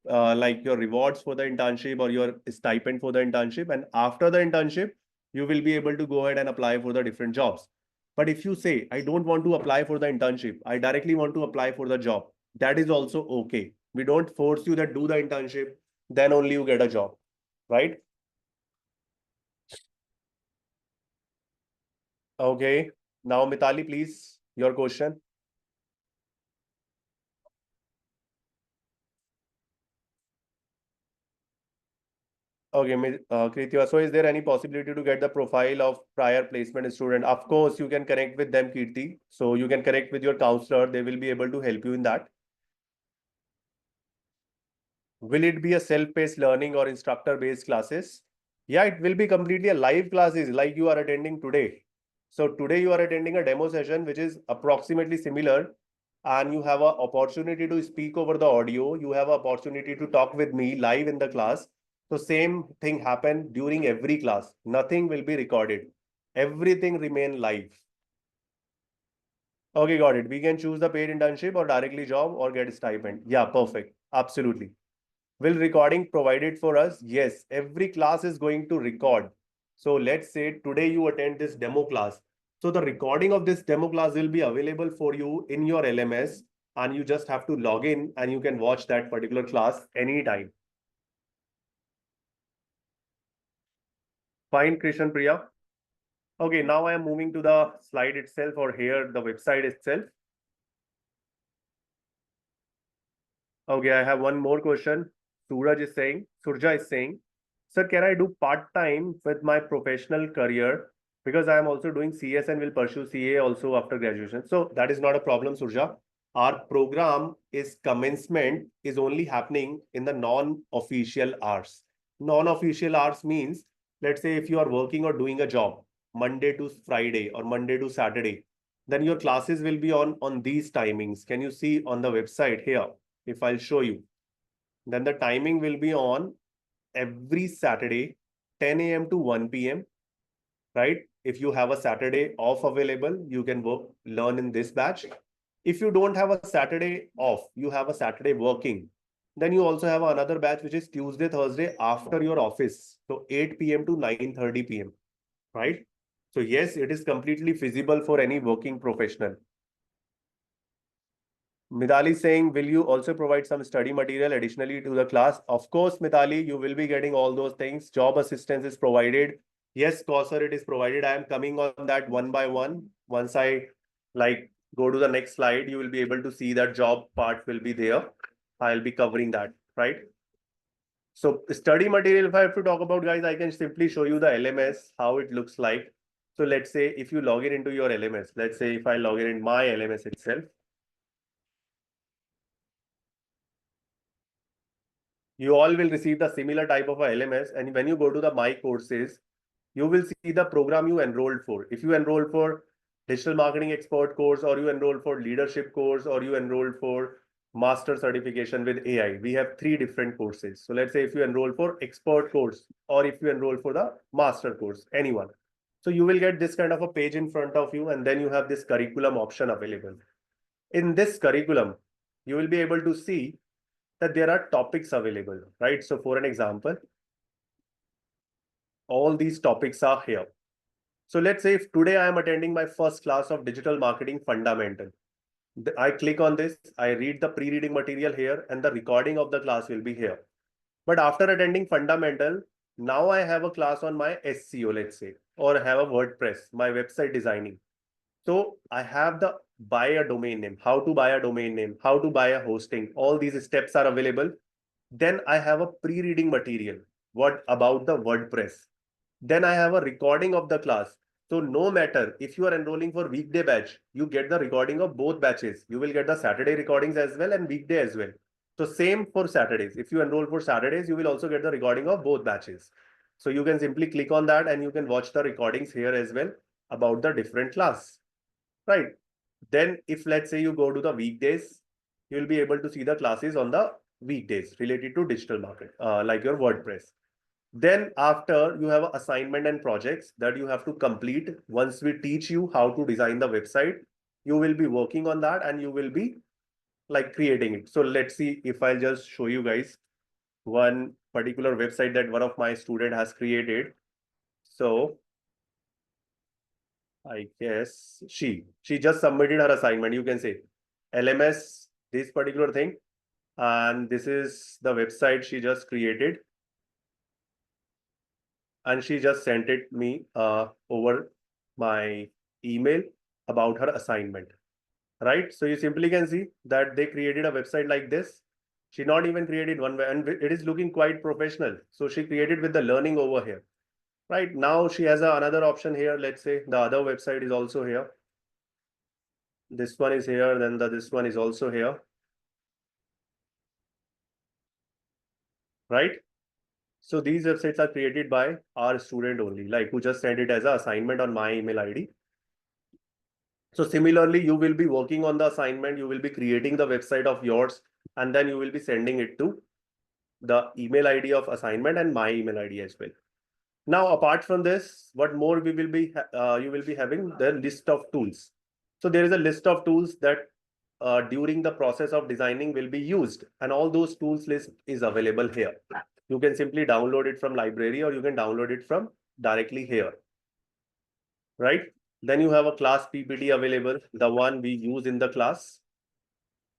like your rewards for the internship or your stipend for the internship. And after the internship, you will be able to go ahead and apply for the different jobs. But if you say, I don't want to apply for the internship, I directly want to apply for the job, that is also okay. We don't force you that do the internship, then only you get a job, right? Okay. Now, Mitali, please, your question. Okay, Kritya, so is there any possibility to get the profile of prior placement student? Of course, you can connect with them, Kirti. So you can connect with your counselor. They will be able to help you in that. Will it be a self-paced learning or instructor-based classes? Yeah, it will be completely a live classes like you are attending today. So today you are attending a demo session, which is approximately similar, and you have an opportunity to speak over the audio. You have an opportunity to talk with me live in the class. So same thing happen during every class. Nothing will be recorded. Everything remain live. Okay, got it. We can choose the paid internship or directly job or get stipend. Yeah, perfect. Absolutely. Will recording provided for us? Yes, every class is going to record. So let's say today you attend this demo class. So the recording of this demo class will be available for you in your LMS, and you just have to log in and you can watch that particular class anytime. Fine, Krishan Priya. Okay, now I am moving to the slide itself, or here the website itself. Okay, I have one more question. Surja is saying, sir, can I do part-time with my professional career? Because I am also doing CS and will pursue CA also after graduation. So that is not a problem, Surja. Our program is commencement is only happening in the non-official hours. Non-official hours means, let's say if you are working or doing a job, Monday to Friday or Monday to Saturday, then your classes will be on these timings. Can you see on the website here? If I'll show you, then the timing will be on every Saturday, 10 a.m. to 1 p.m. Right? If you have a Saturday off available, you can work, learn in this batch. If you don't have a Saturday off, you have a Saturday working, then you also have another batch which is Tuesday, Thursday after your office. So 8 p.m. to 9:30 p.m. Right? So yes, it is completely feasible for any working professional. Midali saying, will you also provide some study material additionally to the class? Of course, Midali, you will be getting all those things. Job assistance is provided. Yes, Kausar, it is provided. I am coming on that one by one. Once I go to the next slide, you will be able to see that job part will be there. I'll be covering that, right? So study material, if I have to talk about, guys, I can simply show you the LMS, how it looks like. So let's say if you log in into your LMS, let's say if I log in my LMS itself, you all will receive the similar type of a LMS. And when you go to the My Courses, you will see the program you enrolled for. If you enrolled for digital marketing expert course, or you enrolled for leadership course, or you enrolled for master certification with AI, we have three different courses. So let's say if you enroll for expert course, or if you enroll for the master course, anyone. So you will get this kind of a page in front of you, and then you have this curriculum option available. In this curriculum, you will be able to see that there are topics available, right? So for an example, all these topics are here. So let's say if today I am attending my first class of digital marketing fundamental, I click on this, I read the pre-reading material here, and the recording of the class will be here. But after attending fundamental, now I have a class on my SEO, let's say, or I have a WordPress, my website designing. So I have the buy a domain name, how to buy a domain name, how to buy a hosting. All these steps are available. Then I have a pre-reading material. What about the WordPress? Then I have a recording of the class. So no matter if you are enrolling for weekday batch, you get the recording of both batches. You will get the Saturday recordings as well and weekday as well. So same for Saturdays. If you enroll for Saturdays, you will also get the recording of both batches. So you can simply click on that and you can watch the recordings here as well about the different class, right? Then if let's say you go to the weekdays, you will be able to see the classes on the weekdays related to digital market, like your WordPress. Then after you have assignment and projects that you have to complete. Once we teach you how to design the website, you will be working on that and you will be like creating it. So let's see if I'll just show you guys one particular website that one of my student has created. So I guess she just submitted her assignment. You can say LMS, this particular thing. And this is the website she just created. And she just sent it me over my email about her assignment, right? So you simply can see that they created a website like this. She not even created one way, and it is looking quite professional. So she created with the learning over here, right? Now she has another option here. Let's say the other website is also here. This one is here, then this one is also here, right? So these websites are created by our student only, like who just sent it as an assignment on my email ID. So similarly, you will be working on the assignment, you will be creating the website of yours, and then you will be sending it to the email ID of assignment and my email ID as well. Now, apart from this, what more we will be, you will be having the list of tools. So there is a list of tools that during the process of designing will be used, and all those tools list is available here. You can simply download it from library or you can download it from directly here, right? Then you have a class PPT available, the one we use in the class.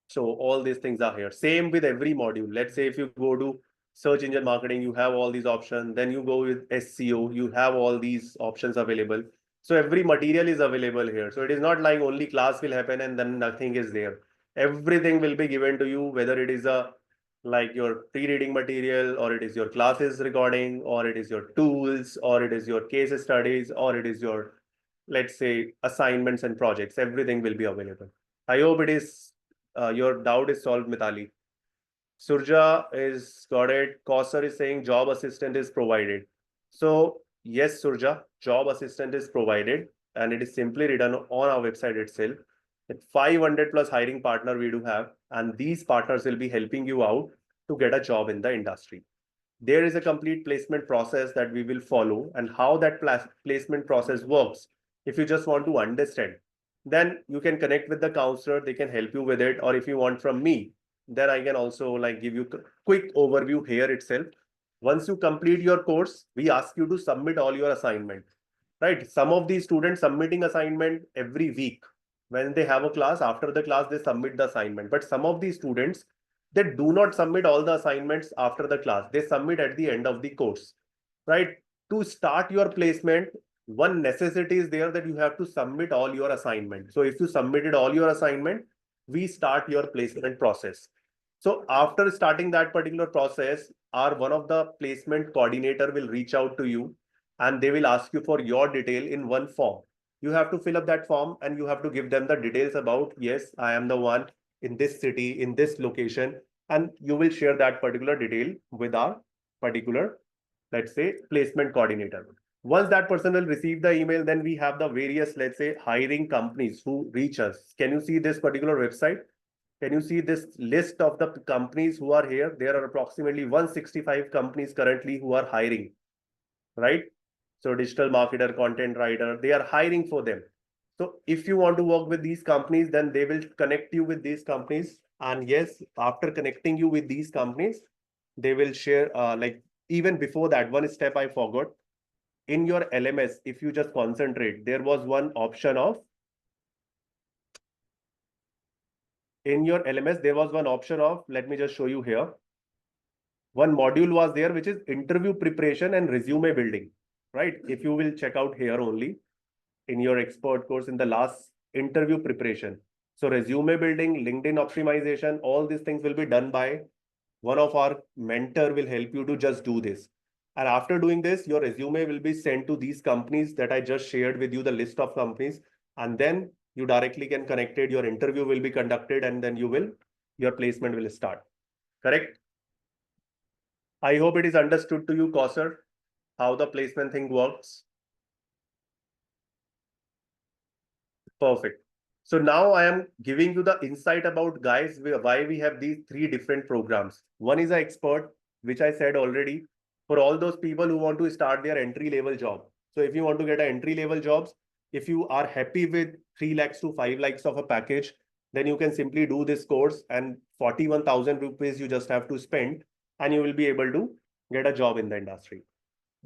So all these things are here. Same with every module. Let's say if you go to search engine marketing, you have all these options. Then you go with SEO, you have all these options available. So every material is available here. So it is not like only class will happen and then nothing is there. Everything will be given to you, whether it is a like your pre-reading material, or it is your classes recording, or it is your tools, or it is your case studies, or it is your, let's say, assignments and projects. Everything will be available. I hope it is your doubt is solved, Mitali. Surja is got it. Kausar is saying job assistant is provided. So yes, Surja, job assistant is provided, and it is simply written on our website itself. At 500 plus hiring partner we do have, and these partners will be helping you out to get a job in the industry. There is a complete placement process that we will follow, and how that placement process works. If you just want to understand, then you can connect with the counselor, they can help you with it. Or if you want from me, then I can also like give you quick overview here itself. Once you complete your course, we ask you to submit all your assignment, right? Some of these students submitting assignment every week. When they have a class, after the class, they submit the assignment. But some of these students, they do not submit all the assignments after the class. They submit at the end of the course, right? To start your placement, one necessity is there that you have to submit all your assignment. So if you submitted all your assignment, we start your placement process. So after starting that particular process, our one of the placement coordinator will reach out to you and they will ask you for your detail in one form. You have to fill up that form and you have to give them the details about, yes, I am the one in this city, in this location, and you will share that particular detail with our particular, let's say, placement coordinator. Once that person will receive the email, then we have the various, let's say, hiring companies who reach us. Can you see this particular website? Can you see this list of the companies who are here? There are approximately 165 companies currently who are hiring, right? So digital marketer, content writer, they are hiring for them. So if you want to work with these companies, then they will connect you with these companies. And yes, after connecting you with these companies, they will share, like even before that, one step I forgot. In your LMS, if you just concentrate, there was one option of, in your LMS, there was one option of, let me just show you here. One module was there, which is interview preparation and resume building, right? If you will check out here only in your expert course in the last interview preparation. So resume building, LinkedIn optimization, all these things will be done by one of our mentor will help you to just do this. And after doing this, your resume will be sent to these companies that I just shared with you, the list of companies. And then you directly can connect it. Your interview will be conducted and then your placement will start. Correct? I hope it is understood to you, Kauser, how the placement thing works. Perfect. So now I am giving you the insight about, guys, why we have these three different programs. One is an expert, which I said already, for all those people who want to start their entry level job. So if you want to get an entry level jobs, if you are happy with 3 lakhs to 5 lakhs of a package, then you can simply do this course and 41,000 rupees you just have to spend and you will be able to get a job in the industry.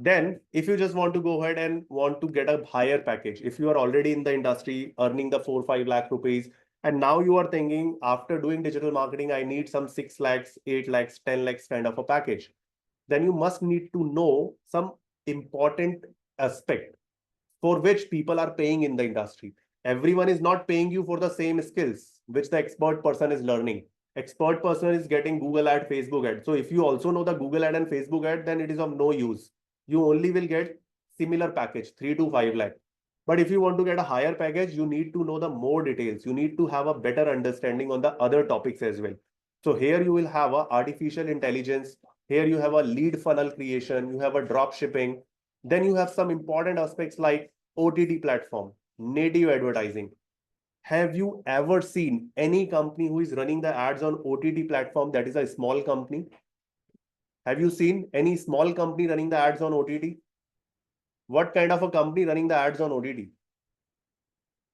Then, if you just want to go ahead and want to get a higher package, if you are already in the industry earning the 4 5 lakh rupees, and now you are thinking after doing digital marketing, I need some 6 lakhs, 8 lakhs, 10 lakhs kind of a package, then you must need to know some important aspect for which people are paying in the industry. Everyone is not paying you for the same skills which the expert person is learning. Expert person is getting Google ad, Facebook ad. So if you also know the Google ad and Facebook ad, then it is of no use. You only will get similar package, 3 to 5 lakh. But if you want to get a higher package, you need to know the more details. You need to have a better understanding on the other topics as well. So here you will have a artificial intelligence. Here you have a lead funnel creation. You have a drop shipping. Then you have some important aspects like OTT platform, native advertising. Have you ever seen any company who is running the ads on OTT platform that is a small company? Have you seen any small company running the ads on OTT? What kind of a company running the ads on OTT?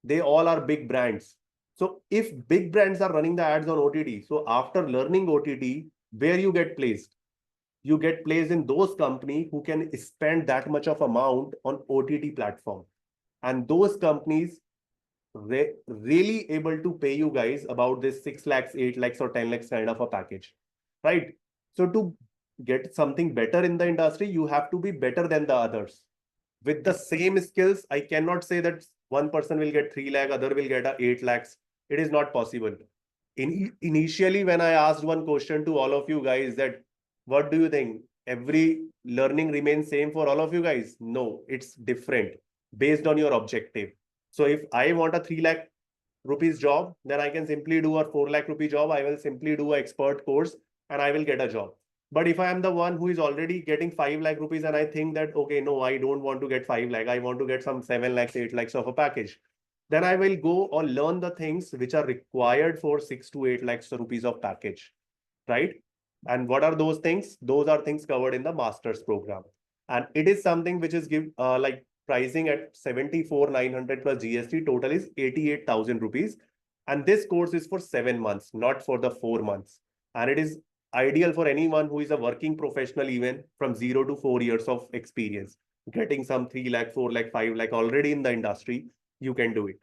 They all are big brands. So if big brands are running the ads on OTT, so after learning OTT, where you get placed? You get placed in those companies who can spend that much of amount on OTT platform. And those companies really able to pay you guys about this 6 lakhs, 8 lakhs or 10 lakhs kind of a package, right? So to get something better in the industry, you have to be better than the others. With the same skills, I cannot say that one person will get 3 lakh, other will get a 8 lakhs. It is not possible. Initially, when I asked one question to all of you guys that, what do you think? Every learning remains same for all of you guys? No, it's different based on your objective. So if I want a 3 lakh rupees job, then I can simply do a 4 lakh rupee job. I will simply do an expert course and I will get a job. But if I am the one who is already getting 5 lakh rupees and I think that, okay, no, I don't want to get 5 lakh, I want to get some 7 lakhs, 8 lakhs of a package, then I will go or learn the things which are required for 6 to 8 lakhs rupees of package, right? And what are those things? Those are things covered in the master's program. And it is something which is like pricing at 74,900 plus GST. Total is 88,000 rupees. And this course is for 7 months, not for the 4 months. And it is ideal for anyone who is a working professional, even from 0 to 4 years of experience, getting some 3 lakh, 4 lakh, 5 lakh already in the industry. You can do it.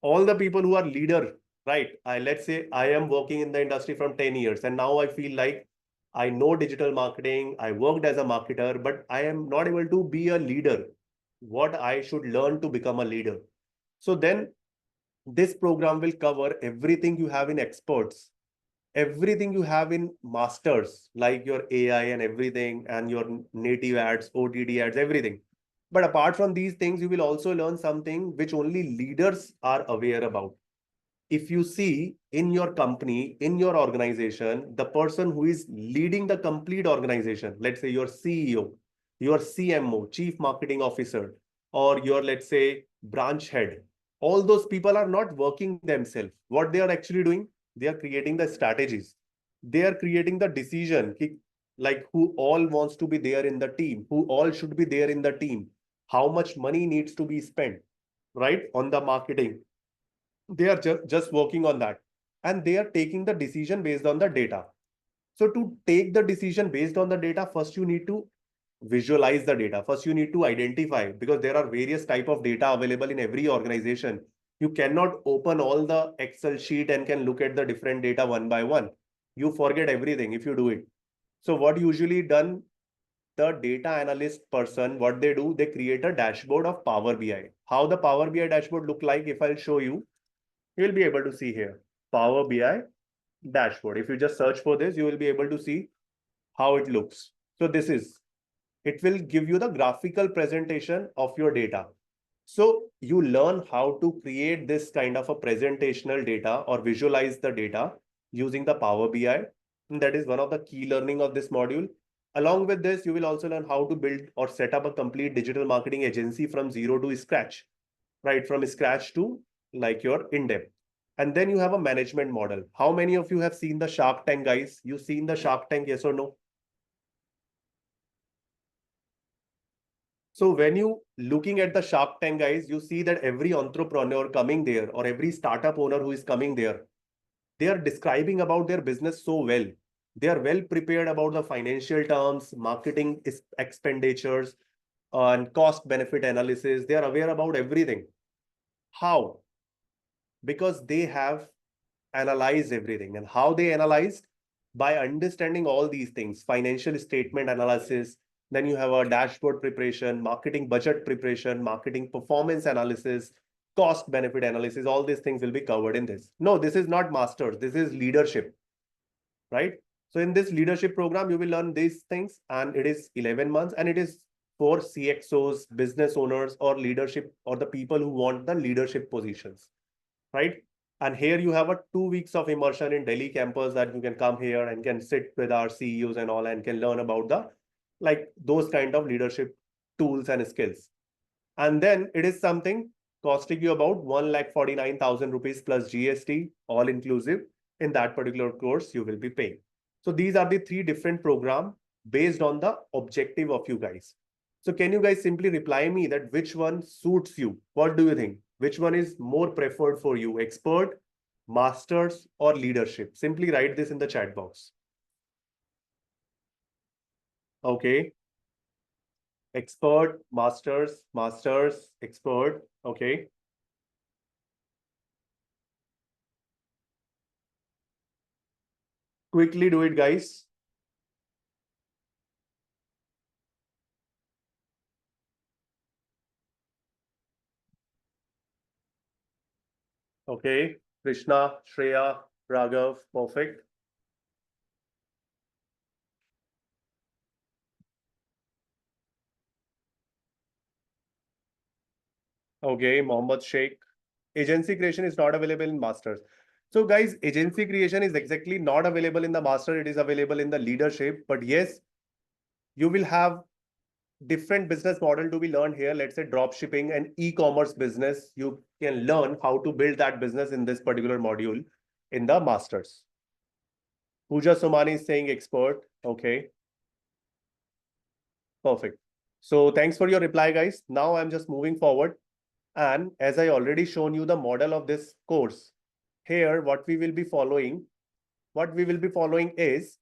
All the people who are leader, right? Let's say I am working in the industry from 10 years and now I feel like I know digital marketing, I worked as a marketer, but I am not able to be a leader. What I should learn to become a leader? So then this program will cover everything you have in experts, everything you have in masters, like your AI and everything, and your native ads, OTT ads, everything. But apart from these things, you will also learn something which only leaders are aware about. If you see in your company, in your organization, the person who is leading the complete organization, let's say your CEO, your CMO, Chief Marketing Officer, or your, let's say, branch head, all those people are not working themselves. What they are actually doing, they are creating the strategies. They are creating the decision, like who all wants to be there in the team, who all should be there in the team. how much money needs to be spent, right, on the marketing. They are just working on that, and they are taking the decision based on the data. So to take the decision based on the data, first you need to visualize the data. First you need to identify, because there are various type of data available in every organization. You cannot open all the Excel sheet and can look at the different data one by one. You forget everything if you do it. So what usually done, the data analyst person, what they do, they create a dashboard of Power BI. How the Power BI dashboard look like, if I'll show you, you will be able to see here, Power BI dashboard. If you just search for this, you will be able to see how it looks. So this is, it will give you the graphical presentation of your data. So you learn how to create this kind of a presentational data or visualize the data using the Power BI. And that is one of the key learning of this module. Along with this, you will also learn how to build or set up a complete digital marketing agency from zero to scratch, right? From scratch to like your in-depth. And then you have a management model. How many of you have seen the Shark Tank, guys? You seen the Shark Tank, yes or no? So when you looking at the Shark Tank, guys, you see that every entrepreneur coming there or every startup owner who is coming there, they are describing about their business so well. They are well prepared about the financial terms, marketing expenditures, and cost benefit analysis. They are aware about everything. How? Because they have analyzed everything. And how they analyzed? By understanding all these things, financial statement analysis, then you have a dashboard preparation, marketing budget preparation, marketing performance analysis, cost benefit analysis. All these things will be covered in this. No, this is not masters, this is leadership, right? So in this leadership program, you will learn these things, and it is 11 months, and it is for CXOs, business owners, or leadership, or the people who want the leadership positions, right? And here you have a 2 weeks of immersion in Delhi campus that you can come here and can sit with our CEOs and all and can learn about the like those kind of leadership tools and skills. And then it is something costing you about 1,49,000 rupees plus GST, all inclusive. In that particular course, you will be paying. So these are the three different programs based on the objective of you guys. So can you guys simply reply me that which one suits you? What do you think? Which one is more preferred for you? Expert, masters, or leadership? Simply write this in the chat box. Okay. Expert, masters, masters, expert. Okay. Quickly do it, guys. Okay. Krishna, Shreya, Raghav, perfect. Okay. Mohammed Sheikh. Agency creation is not available in masters. So guys, agency creation is exactly not available in the master. It is available in the leadership. But yes, you will have different business model to be learned here. Let's say drop shipping and e-commerce business. You can learn how to build that business in this particular module in the masters. Pooja Somani is saying expert. Okay, perfect. So thanks for your reply, guys. Now I'm just moving forward. And as I already shown you the model of this course, here what we will be following is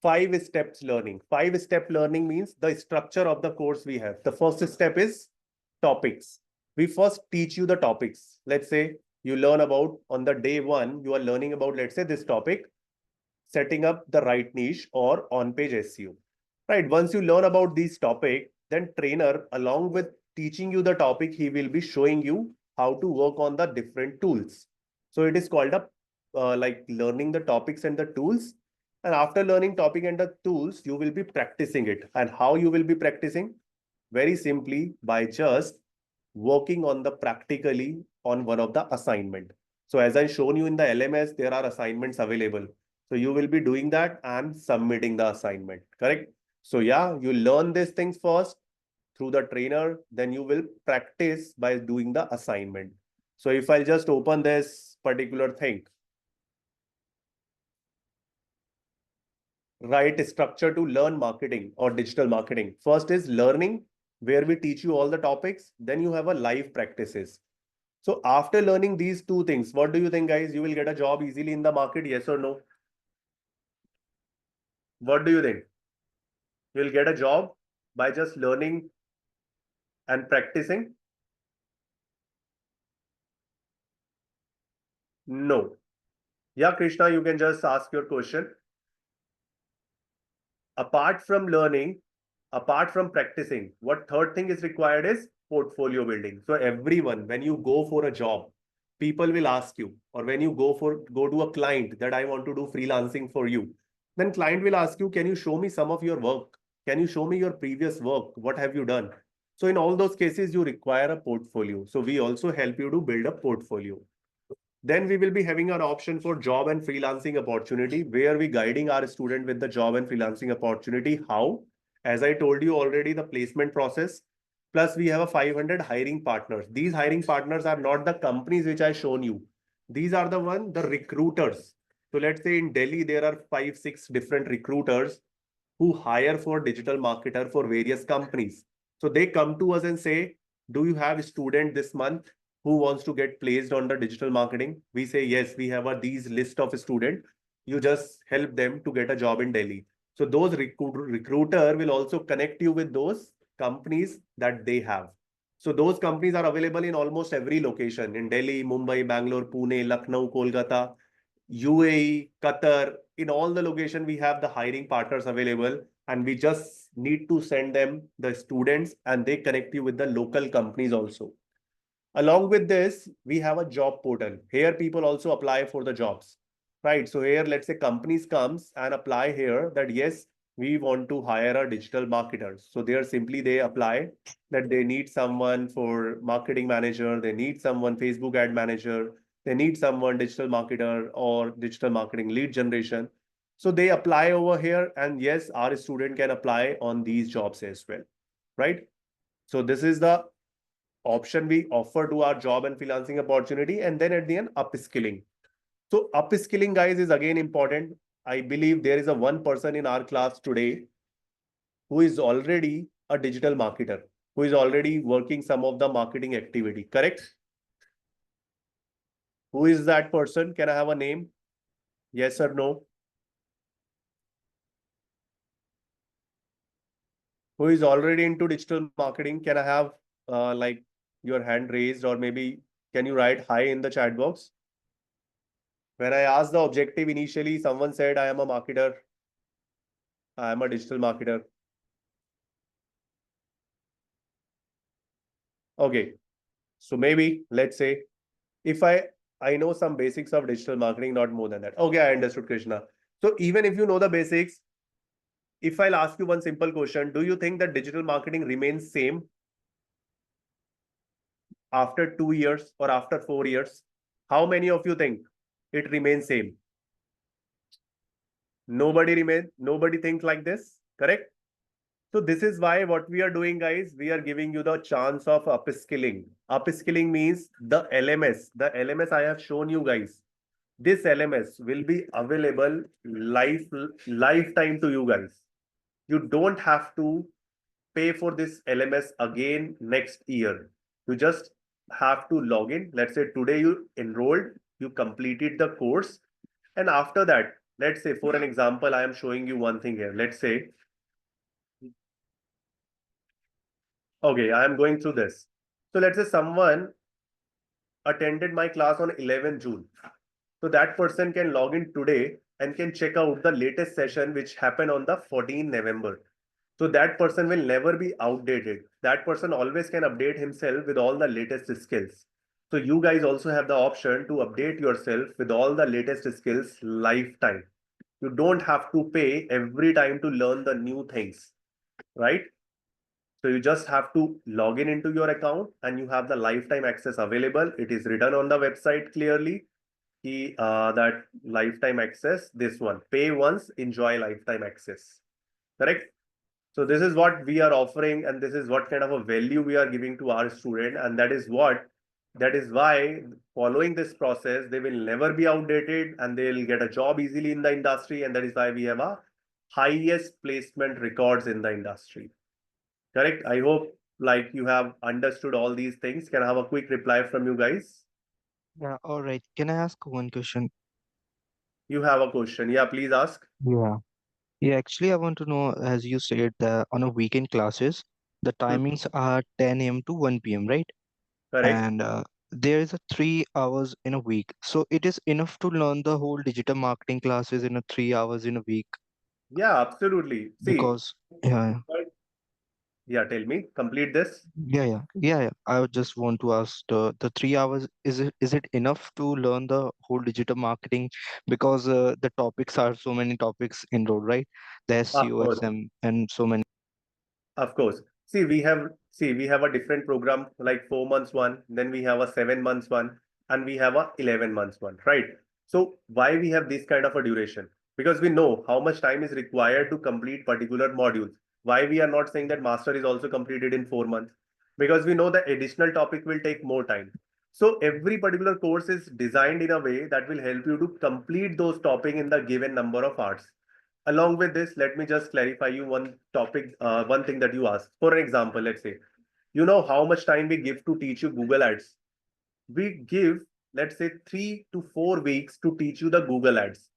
5 steps learning. 5 step learning means the structure of the course we have. The first step is topics. We first teach you the topics. Let's say you learn about on the day one, you are learning about, let's say, this topic, setting up the right niche or on-page SEO. Right. Once you learn about this topic, then trainer, along with teaching you the topic, he will be showing you how to work on the different tools. So it is called a like learning the topics and the tools. And after learning topic and the tools, you will be practicing it. And how you will be practicing? Very simply by just working on the practically on one of the assignment. So as I shown you in the LMS, there are assignments available. So you will be doing that and submitting the assignment, correct? So yeah, you learn these things first through the trainer, then you will practice by doing the assignment. So if I just open this particular thing, right structure to learn marketing or digital marketing. First is learning, where we teach you all the topics. Then you have a live practices. So after learning these two things, what do you think, guys? You will get a job easily in the market, yes or no? What do you think? You'll get a job by just learning and practicing? No. Yeah, Krishna, you can just ask your question. Apart from learning, apart from practicing, what third thing is required is portfolio building. So everyone, when you go for a job, people will ask you, or when you go to a client that I want to do freelancing for you, then client will ask you, can you show me some of your work? Can you show me your previous work? What have you done? So in all those cases, you require a portfolio. So we also help you to build a portfolio. Then we will be having an option for job and freelancing opportunity where we guiding our student with the job and freelancing opportunity. How? As I told you already, the placement process. Plus, we have a 500 hiring partners. These hiring partners are not the companies which I shown you. These are the recruiters. So let's say in Delhi, there are 5, 6 different recruiters who hire for digital marketer for various companies. So they come to us and say, do you have a student this month who wants to get placed on the digital marketing? We say, yes, we have these list of student. You just help them to get a job in Delhi. So those recruiter will also connect you with those companies that they have. So those companies are available in almost every location in Delhi, Mumbai, Bangalore, Pune, Lucknow, Kolkata. UAE, Qatar, in all the location we have the hiring partners available, and we just need to send them the students and they connect you with the local companies also. Along with this, we have a job portal. Here people also apply for the jobs, right? So here, let's say companies comes and apply here that yes, we want to hire a digital marketers. So there simply they apply that they need someone for marketing manager, they need someone Facebook ad manager, they need someone digital marketer or digital marketing lead generation. So they apply over here and yes, our student can apply on these jobs as well, right? So this is the option we offer to our job and freelancing opportunity. And then at the end, upskilling. So upskilling, guys, is again important. I believe there is a one person in our class today who is already a digital marketer, who is already working some of the marketing activity, correct? Who is that person? Can I have a name? Yes or no? Who is already into digital marketing? Can I have like your hand raised, or maybe can you write hi in the chat box? When I asked the objective initially, someone said, I am a marketer. I am a digital marketer. Okay. So maybe let's say if I know some basics of digital marketing, not more than that. Okay, I understood, Krishna. So even if you know the basics, if I'll ask you one simple question, do you think that digital marketing remains same after 2 years or after 4 years? How many of you think it remains same? Nobody thinks like this, correct? So this is why what we are doing, guys, we are giving you the chance of upskilling. Upskilling means the LMS I have shown you guys. This LMS will be available lifetime to you guys. You don't have to pay for this LMS again next year. You just have to log in. Let's say today you enrolled, you completed the course. And after that, let's say for an example, I am showing you one thing here. Let's say, okay, I am going through this. So let's say someone attended my class on 11th June. So that person can log in today and can check out the latest session which happened on the 14th November. So that person will never be outdated. That person always can update himself with all the latest skills. So you guys also have the option to update yourself with all the latest skills lifetime. You don't have to pay every time to learn the new things, right? So you just have to log in into your account and you have the lifetime access available. It is written on the website clearly that lifetime access, this one, pay once, enjoy lifetime access. Correct? So this is what we are offering, and this is what kind of a value we are giving to our student. And that is why following this process, they will never be outdated and they'll get a job easily in the industry. And that is why we have a highest placement records in the industry. Correct? I hope like you have understood all these things? Can I have a quick reply from you guys? Yeah, all right. Can I ask one question? You have a question. Yeah, please ask. Yeah. Yeah, actually, I want to know, as you said, that on a weekend classes, the Hmm, timings are 10 a.m. to 1 p.m., right? correct. And there is a 3 hours in a week. So it is enough to learn the whole digital marketing classes in a 3 hours in a week Yeah, absolutely. See, because, yeah, yeah, tell me, complete this. yeah. I would just want to ask the 3 hours, is it enough to learn the whole digital marketing? Because the topics are so many topics enrolled, right? The Of SEO, course. and so many. Of course. See, we have a different program like 4 months one, then we have a 7 months one, and we have a 11 months one, right? So why we have this kind of a duration? Because we know how much time is required to complete particular modules. Why we are not saying that master is also completed in 4 months? Because we know the additional topic will take more time. So every particular course is designed in a way that will help you to complete those topic in the given number of hours. Along with this, let me just clarify you one topic, one thing that you asked. For an example, let's say, you know how much time we give to teach you Google Ads. We give, let's say, 3 to 4 weeks to teach you the Google Ads.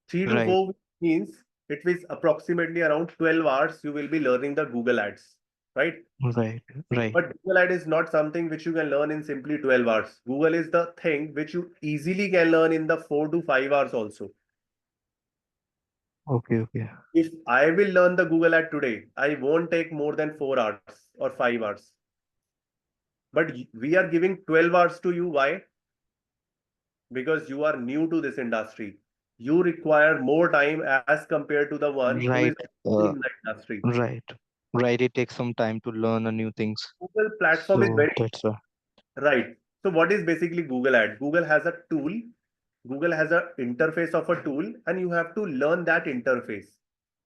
Three to Right, four weeks means it is approximately around 12 hours you will be learning the Google Ads, right? right, right. But Google Ad is not something which you can learn in simply 12 hours. Google is the thing which you easily can learn in the 4 to 5 hours also. Okay, okay. If I will learn the Google Ad today, I won't take more than 4 hours or 5 hours. But we are giving 12 hours to you. Why? Because you are new to this industry. You require more time as compared to the one who is Right, already uh, in the industry. right, right. It takes some time to learn a new things. Google platform is So very that's why. right. So what is basically Google Ad? Google has a tool. Google has an interface of a tool, and you have to learn that interface.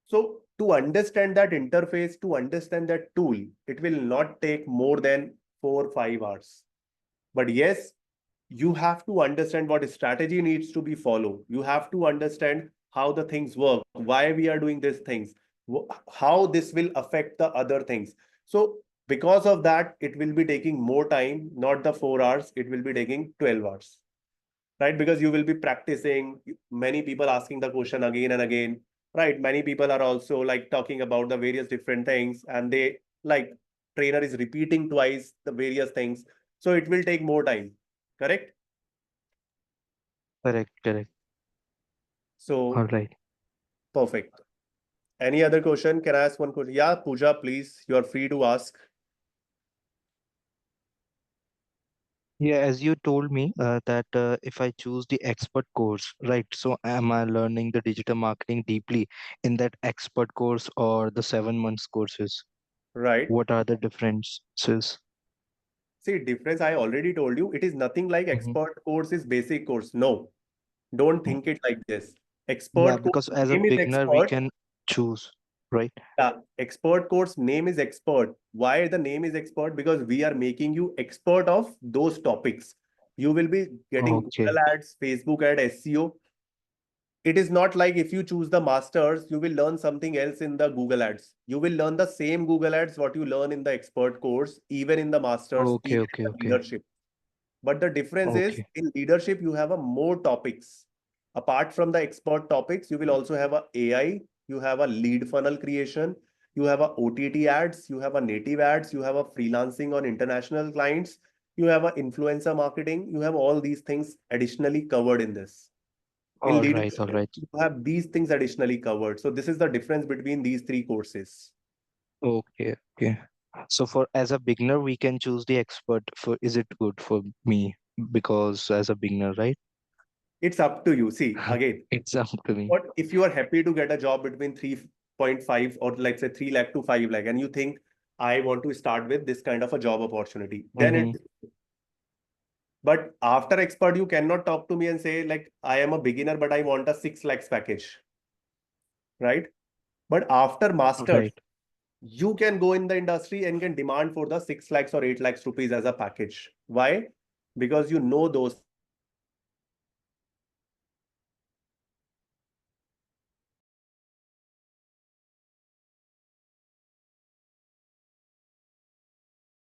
So to understand that interface, to understand that tool, it will not take more than 4 or 5 hours. But yes, you have to understand what strategy needs to be followed. You have to understand how the things work, why we are doing these things, how this will affect the other things. So because of that, it will be taking more time, not the 4 hours, it will be taking 12 hours, right? Because you will be practicing, many people asking the question again and again, right? Many people are also like talking about the various different things, and they like trainer is repeating twice the various things. So it will take more time, correct? Correct, correct. All So right. perfect. Any other question? Can I ask one question? Yeah, Pooja, please, you are free to ask. Yeah, as you told me that if I choose the expert course, right? So am I learning the digital marketing deeply in that expert course or the 7 months courses? Right. What are the differences? See, difference I already told you. It is nothing like Hmm. expert course is basic course. No, don't think it like this. Yeah, Expert course because as a name is beginner, we expert. can choose, right? Yeah, expert course name is expert. Why the name is expert? Because we are making you expert of those topics. You will be getting Okay. Google ads, Facebook ad, SEO. It is not like if you choose the masters, you will learn something else in the Google ads. You will learn the same Google ads what you learn in the expert course, even in the masters, Okay, even okay, in the okay. leadership. But the difference is Okay. in leadership, you have a more topics. Apart from the expert topics, you will also have a AI, you have a lead funnel creation, you have a OTT ads, you have a native ads, you have a freelancing on international clients, you have a influencer marketing, you have all these things additionally covered in this. In All right, all leadership, right. you have these things additionally covered. So this is the difference between these three courses. Okay, okay. So for as a beginner, we can choose the expert for, is it good for me? Because as a beginner, right? It's up to you. See, again, It's up to me. what if you are happy to get a job between 3.5 or like say 3 lakh to 5 lakh, and you think I want to start with this kind of a job opportunity, then Mm-hmm. it, but after expert, you cannot talk to me and say like I am a beginner, but I want a 6 lakhs package, right? But after masters, Right. you can go in the industry and can demand for the 6 lakhs or 8 lakhs rupees as a package. Why? Because you know those things. You have understood those things. You have understood the strategy. You have understood the topics. You have understood the strategy. You have understood the topics. You have understood the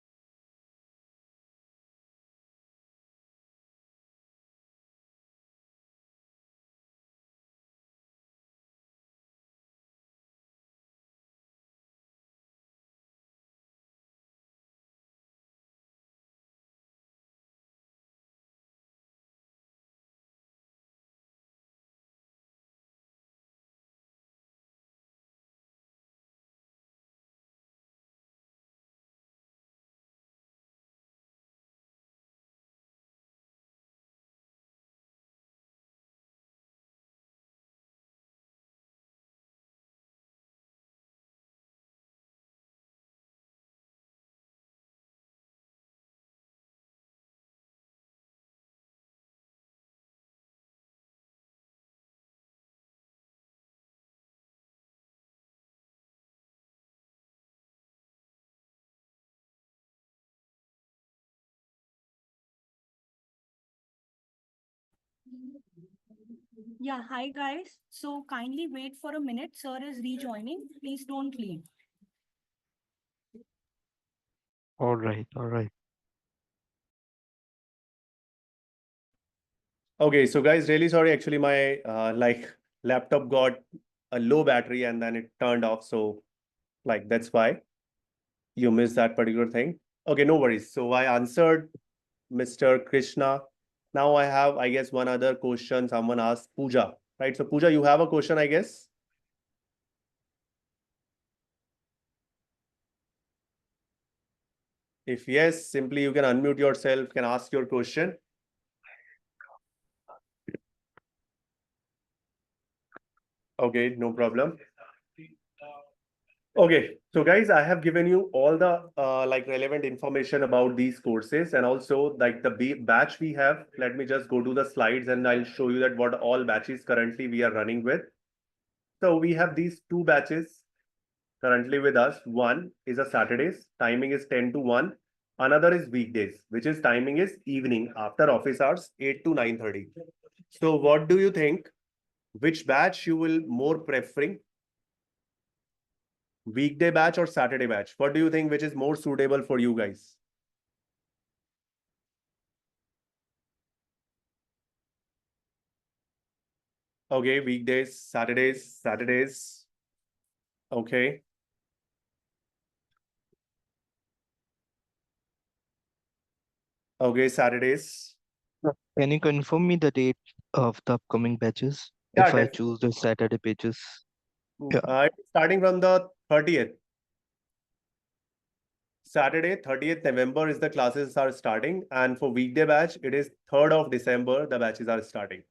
Yeah, hi guys. So kindly wait for a minute. Sir is rejoining. Please don't leave. All right, all right. Okay, so guys, really sorry. Actually, my laptop got a low battery and then it turned off. So that's why you missed that particular thing. Okay, no worries. So I answered Mr. Krishna. Now I have, I guess, one other question. Someone asked Pooja, right? So Pooja, you have a question, I guess. If yes, simply you can unmute yourself, can ask your question. Okay, no problem. Okay, so guys, I have given you all the relevant information about these courses and also like the batch we have. Let me just go to the slides and I'll show you that what all batches currently we are running with. So we have these two batches currently with us. One is a Saturdays, timing is 10 to 1. Another is weekdays, which is timing is evening after office hours, 8 to 9:30. So what do you think? Which batch you will more preferring? Weekday batch or Saturday batch? What do you think which is more suitable for you guys? Okay, weekdays, Saturdays. Okay, okay, Saturdays. Can you confirm me the date of the upcoming batches Yeah, if I definitely. choose the Saturday pages? Yeah, Starting from the 30th. Saturday, 30th November is the classes are starting, and for weekday batch, it is 3rd of December, the batches are starting.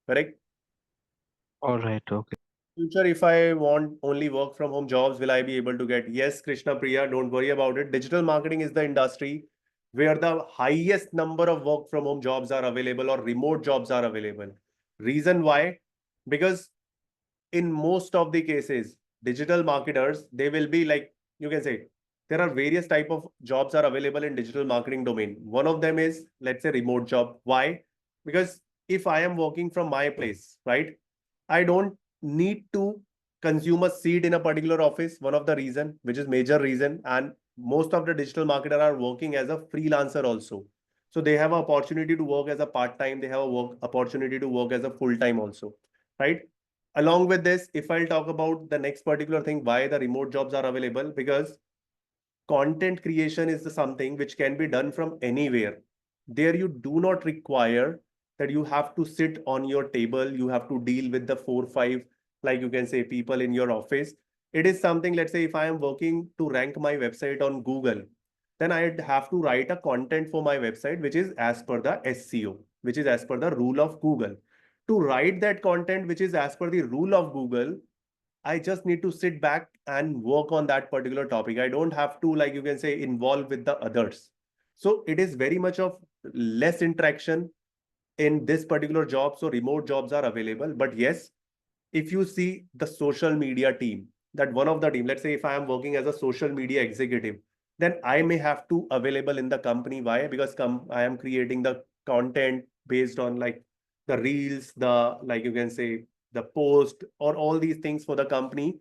Correct? all right, okay. Future, if I want only work from home jobs, will I be able to get? Yes, Krishna Priya, don't worry about it. Digital marketing is the industry where the highest number of work from home jobs are available or remote jobs are available. Reason why? Because in most of the cases, digital marketers, they will be like, you can say, there are various type of jobs are available in digital marketing domain. One of them is, let's say, remote job. Why? Because if I am working from my place, right, I don't need to consume a seat in a particular office. One of the reason, which is major reason, and most of the digital marketer are working as a freelancer also. So they have an opportunity to work as a part time. They have a work opportunity to work as a full time also, right? Along with this, if I'll talk about the next particular thing, why the remote jobs are available, because content creation is the something which can be done from anywhere. There you do not require that you have to sit on your table, you have to deal with the 4 5, like you can say, people in your office. It is something, let's say if I am working to rank my website on Google, then I'd have to write a content for my website which is as per the SEO, which is as per the rule of Google. To write that content which is as per the rule of Google, I just need to sit back and work on that particular topic. I don't have to, like you can say, involve with the others. So it is very much of less interaction in this particular job. So remote jobs are available. But yes, if you see the social media team, that one of the team, let's say if I am working as a social media executive, then I may have to available in the company. Why? Because I am creating the content based on like the reels, the, like you can say, the post or all these things for the company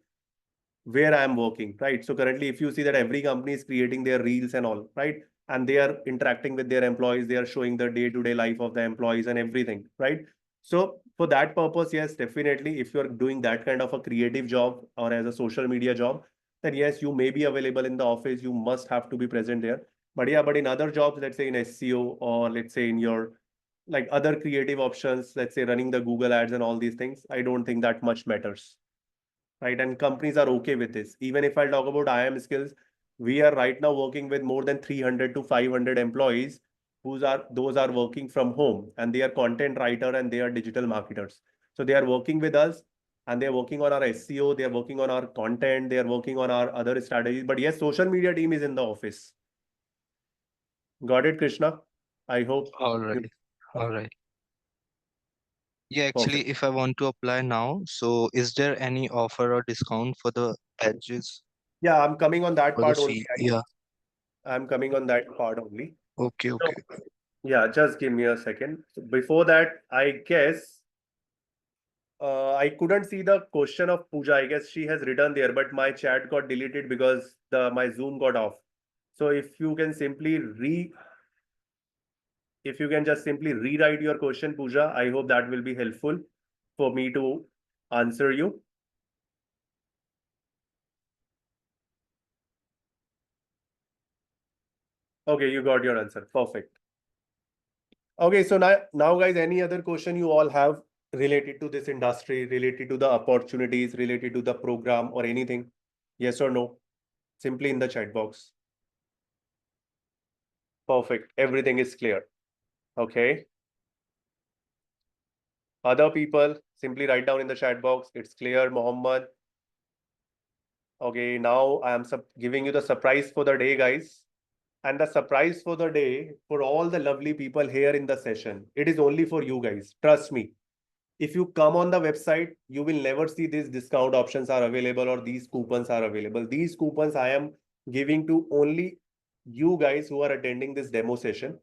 where I am working, right? So currently, if you see that every company is creating their reels and all, right? And they are interacting with their employees, they are showing the day-to-day life of the employees and everything, right? So for that purpose, yes, definitely, if you're doing that kind of a creative job or as a social media job, then yes, you may be available in the office. You must have to be present there. But yeah, but in other jobs, let's say in SEO or let's say in your like other creative options, let's say running the Google ads and all these things, I don't think that much matters, right? And companies are okay with this. Even if I talk about IM skills, we are right now working with more than 300 to 500 employees whose are those are working from home and they are content writer and they are digital marketers. So they are working with us and they're working on our SEO, they are working on our content, they are working on our other strategies. But yes, social media team is in the office. Got it, Krishna? I hope All you right, all right. Yeah, perfect. actually, if I want to apply now, so is there any offer or discount for the batches Yeah, I'm coming on that for the part only. fee? Yeah, I'm coming on that part only. okay, So okay. Yeah, just give me a second. So before that, I guess I couldn't see the question of Pooja. I guess she has written there, but my chat got deleted because the my Zoom got off. So if you can just simply rewrite your question, Pooja, I hope that will be helpful for me to answer you. Okay, you got your answer. Perfect. Okay, so now guys, any other question you all have related to this industry, related to the opportunities, related to the program or anything? Yes or no? Simply in the chat box. Perfect. Everything is clear. Okay. Other people, simply write down in the chat box. It's clear, Mohammed. Okay, now I am giving you the surprise for the day, guys. And the surprise for the day for all the lovely people here in the session, it is only for you guys. Trust me. If you come on the website, you will never see these discount options are available or these coupons are available. These coupons I am giving to only you guys who are attending this demo session.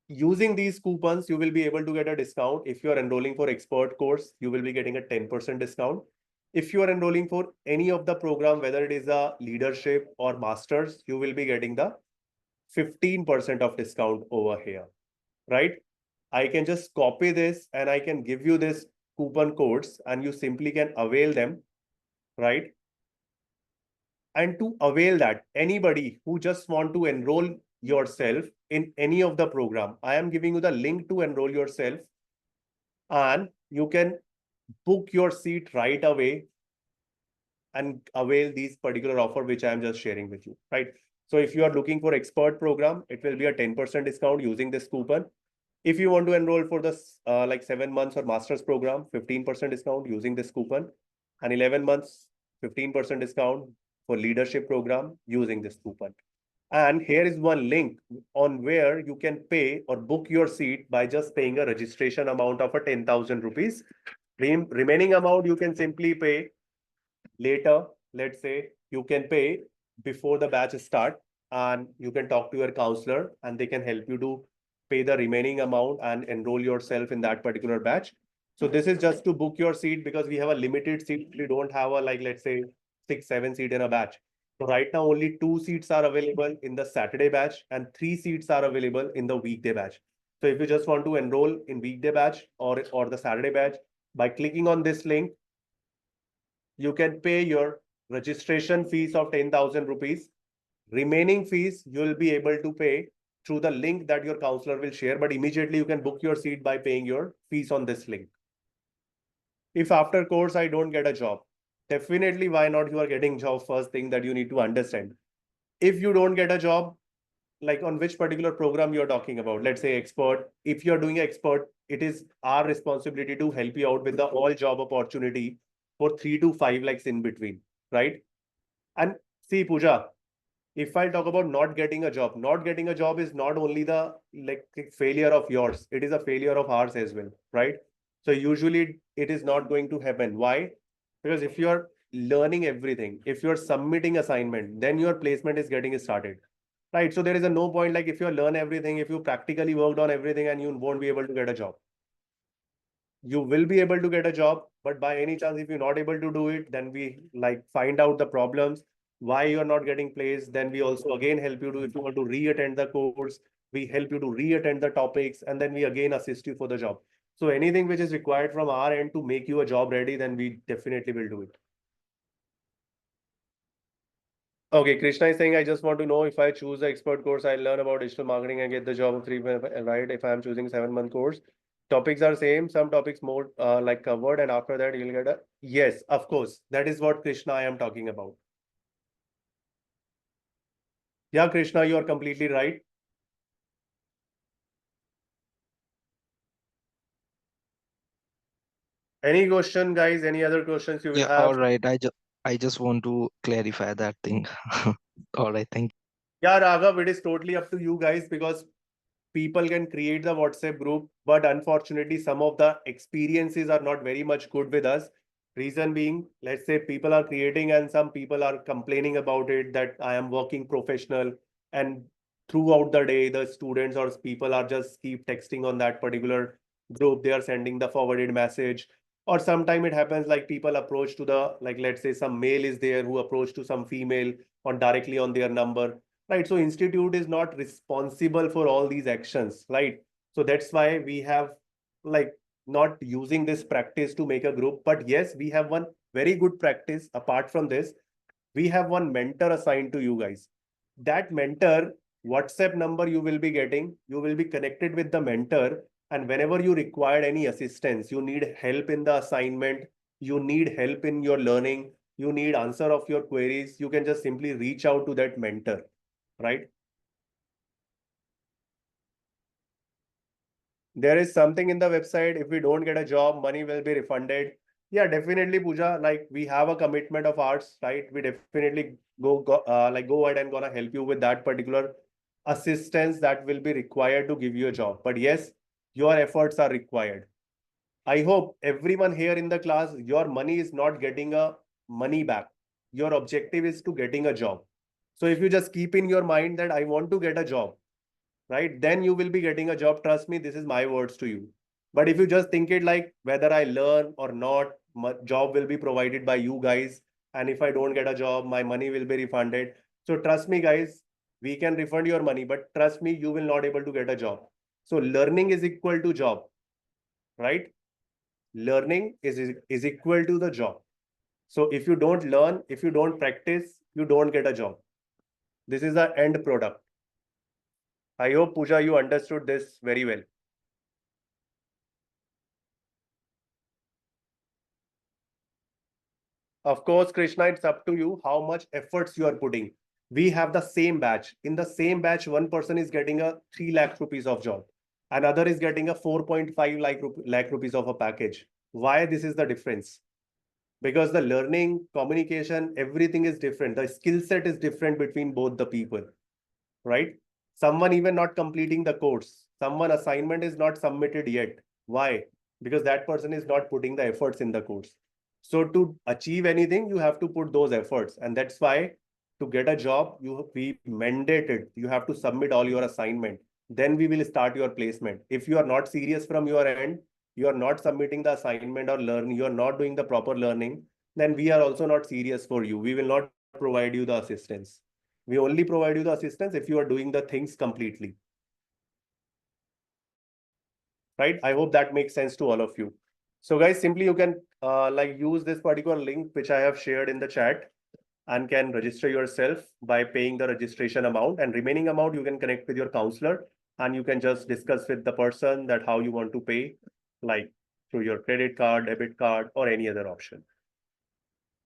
Using these coupons, you will be able to get a discount. If you are enrolling for expert course, you will be getting a 10% discount. If you are enrolling for any of the program, whether it is a leadership or masters, you will be getting the 15% of discount over here, right? I can just copy this and I can give you this coupon codes and you simply can avail them, right? And to avail that, anybody who just want to enroll yourself in any of the program, I am giving you the link to enroll yourself and you can book your seat right away and avail these particular offer which I am just sharing with you, right? So if you are looking for expert program, it will be a 10% discount using this coupon. If you want to enroll for this like 7 months or master's program, 15% discount using this coupon, and 11 months, 15% discount for leadership program using this coupon. And here is one link on where you can pay or book your seat by just paying a registration amount of a 10,000 rupees. Remaining amount you can simply pay later. Let's say you can pay before the batch start and you can talk to your counselor and they can help you to pay the remaining amount and enroll yourself in that particular batch. So this is just to book your seat because we have a limited seat. We don't have a like, let's say 6, 7 seat in a batch. So right now only 2 seats are available in the Saturday batch and 3 seats are available in the weekday batch. So if you just want to enroll in weekday batch or the Saturday batch, by clicking on this link, you can pay your registration fees of 10,000 rupees. Remaining fees you will be able to pay through the link that your counselor will share, but immediately you can book your seat by paying your fees on this link. If after course I don't get a job, definitely why not you are getting job first thing that you need to understand. If you don't get a job, like on which particular program you're talking about, let's say expert, if you're doing expert, it is our responsibility to help you out with the all job opportunity for 3 to 5 lakhs in between, right? And see, Pooja, if I talk about not getting a job, not getting a job is not only the like failure of yours, it is a failure of ours as well, right? So usually it is not going to happen. Why? Because if you're learning everything, if you're submitting assignment, then your placement is getting started. Right. So there is a no point like if you learn everything, if you practically worked on everything and you won't be able to get a job. You will be able to get a job, but by any chance, if you're not able to do it, then we like find out the problems, why you're not getting placed. Then we also again help you to, if you want to re-attend the course, we help you to re-attend the topics, and then we again assist you for the job. So anything which is required from our end to make you a job ready, then we definitely will do it. Okay, Krishna is saying, I just want to know if I choose the expert course, I learn about digital marketing and get the job of 3 months, right? If I'm choosing 7 month course, topics are same, some topics more like covered, and after that you'll get a yes, of course. That is what Krishna I am talking about. Yeah, Krishna, you are completely right. Any question, guys? Any other questions you will Yeah, all have? right. I just want to clarify that thing. All right, thank Yeah, Raghav, it is totally up to you guys because people can create the WhatsApp group, but unfortunately, some of the experiences are not very much good with us. Reason being, let's say people are creating and some people are complaining about it that I am working professional and throughout the day, the students or people are just keep texting on that particular group. They are sending the forwarded message. Or sometime it happens like people approach to the, like, let's say some male is there who approach to some female on directly on their number, right? So institute is not responsible for all these actions, right? So that's why we have, like, not using this practice to make a group. But yes, we have one very good practice apart from this. We have one mentor assigned to you guys. That mentor WhatsApp number you will be getting, you will be connected with the mentor, and whenever you require any assistance, you need help in the assignment, you need help in your learning, you need answer of your queries, you can just simply reach out to that mentor, right? There is something in the website, if we don't get a job, money will be refunded. Yeah, definitely, Pooja. Like, we have a commitment of ours, right? We definitely go ahead and gonna help you with that particular assistance that will be required to give you a job. But yes, your efforts are required. I hope everyone here in the class, your money is not getting a money back. Your objective is to getting a job. So if you just keep in your mind that I want to get a job, right, then you will be getting a job. Trust me, this is my words to you. But if you just think it like whether I learn or not, my job will be provided by you guys, and if I don't get a job, my money will be refunded. So trust me, guys, we can refund your money, but trust me, you will not able to get a job. So learning is equal to job, right? Learning is equal to the job. So if you don't learn, if you don't practice, you don't get a job. This is the end product. I hope, Pooja, you understood this very well. Of course, Krishna, it's up to you how much efforts you are putting. We have the same batch. In the same batch, one person is getting a 3 lakh rupees of job. Another is getting a 4.5 lakh rupees of a package. Why this is the difference? Because the learning, communication, everything is different. The skill set is different between both the people, right? Someone even not completing the course. Someone assignment is not submitted yet. Why? Because that person is not putting the efforts in the course. So to achieve anything, you have to put those efforts. And that's why to get a job, you be mandated. You have to submit all your assignment. Then we will start your placement. If you are not serious from your end, you are not submitting the assignment or learn, you are not doing the proper learning, then we are also not serious for you. We will not provide you the assistance. We only provide you the assistance if you are doing the things completely. Right? I hope that makes sense to all of you. So guys, simply you can like use this particular link which I have shared in the chat and can register yourself by paying the registration amount, and remaining amount you can connect with your counselor and you can just discuss with the person that how you want to pay, like through your credit card, debit card, or any other option.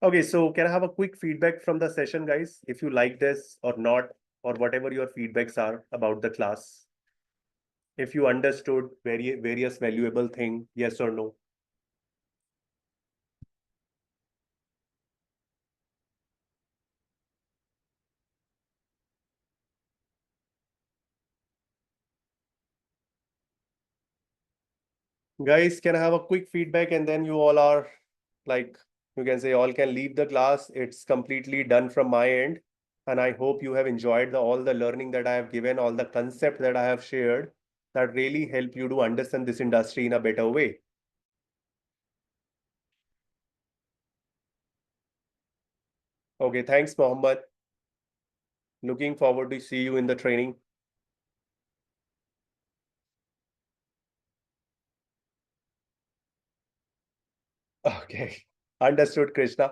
Okay, so can I have a quick feedback from the session, guys? If you like this or not, or whatever your feedbacks are about the class. If you understood various valuable thing, yes or no? Guys, can I have a quick feedback and then you all are, like, you can say all can leave the class. It's completely done from my end. And I hope you have enjoyed all the learning that I have given, all the concept that I have shared that really help you to understand this industry in a better way. Okay, thanks, Mohammed. Looking forward to see you in the training. Okay, understood, Krishna.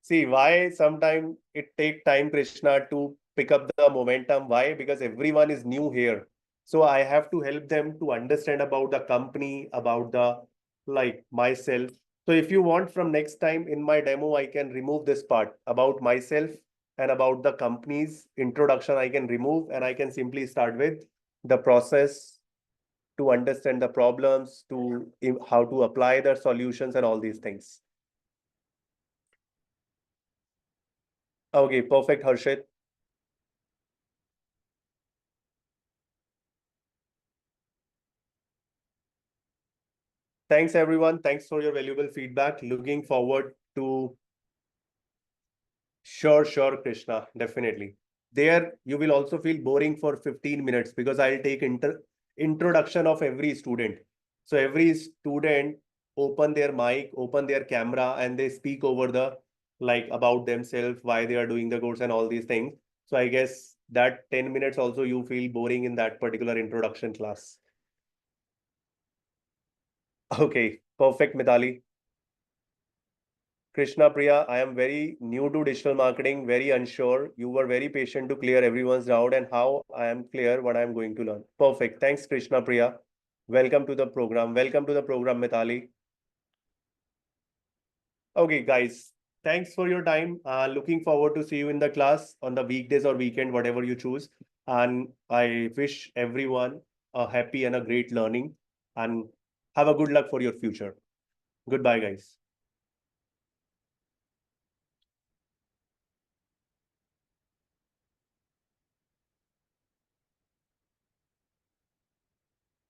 See, why sometimes it take time, Krishna, to pick up the momentum. Why? Because everyone is new here. So I have to help them to understand about the company, about the, like, myself. So if you want from next time in my demo, I can remove this part about myself and about the company's introduction. I can remove and I can simply start with the process to understand the problems, to how to apply the solutions and all these things. Okay, perfect, Harshit. Thanks, everyone. Thanks for your valuable feedback. Looking forward to. Sure, Krishna. Definitely. there you will also feel boring for 15 minutes because I'll take introduction of every student. So every student open their mic, open their camera, and they speak over the like about themselves, why they are doing the course and all these things. So I guess that 10 minutes also you feel boring in that particular introduction class. Okay, perfect, Mitali. Krishna Priya, I am very new to digital marketing, very unsure. You were very patient to clear everyone's doubt and how I am clear what I am going to learn. Perfect. Thanks, Krishna Priya. Welcome to the program. Welcome to the program, Mitali. Okay, guys. Thanks for your time. Looking forward to see you in the class on the weekdays or weekend, whatever you choose. And I wish everyone a happy and a great learning and have a good luck for your future. Goodbye, guys.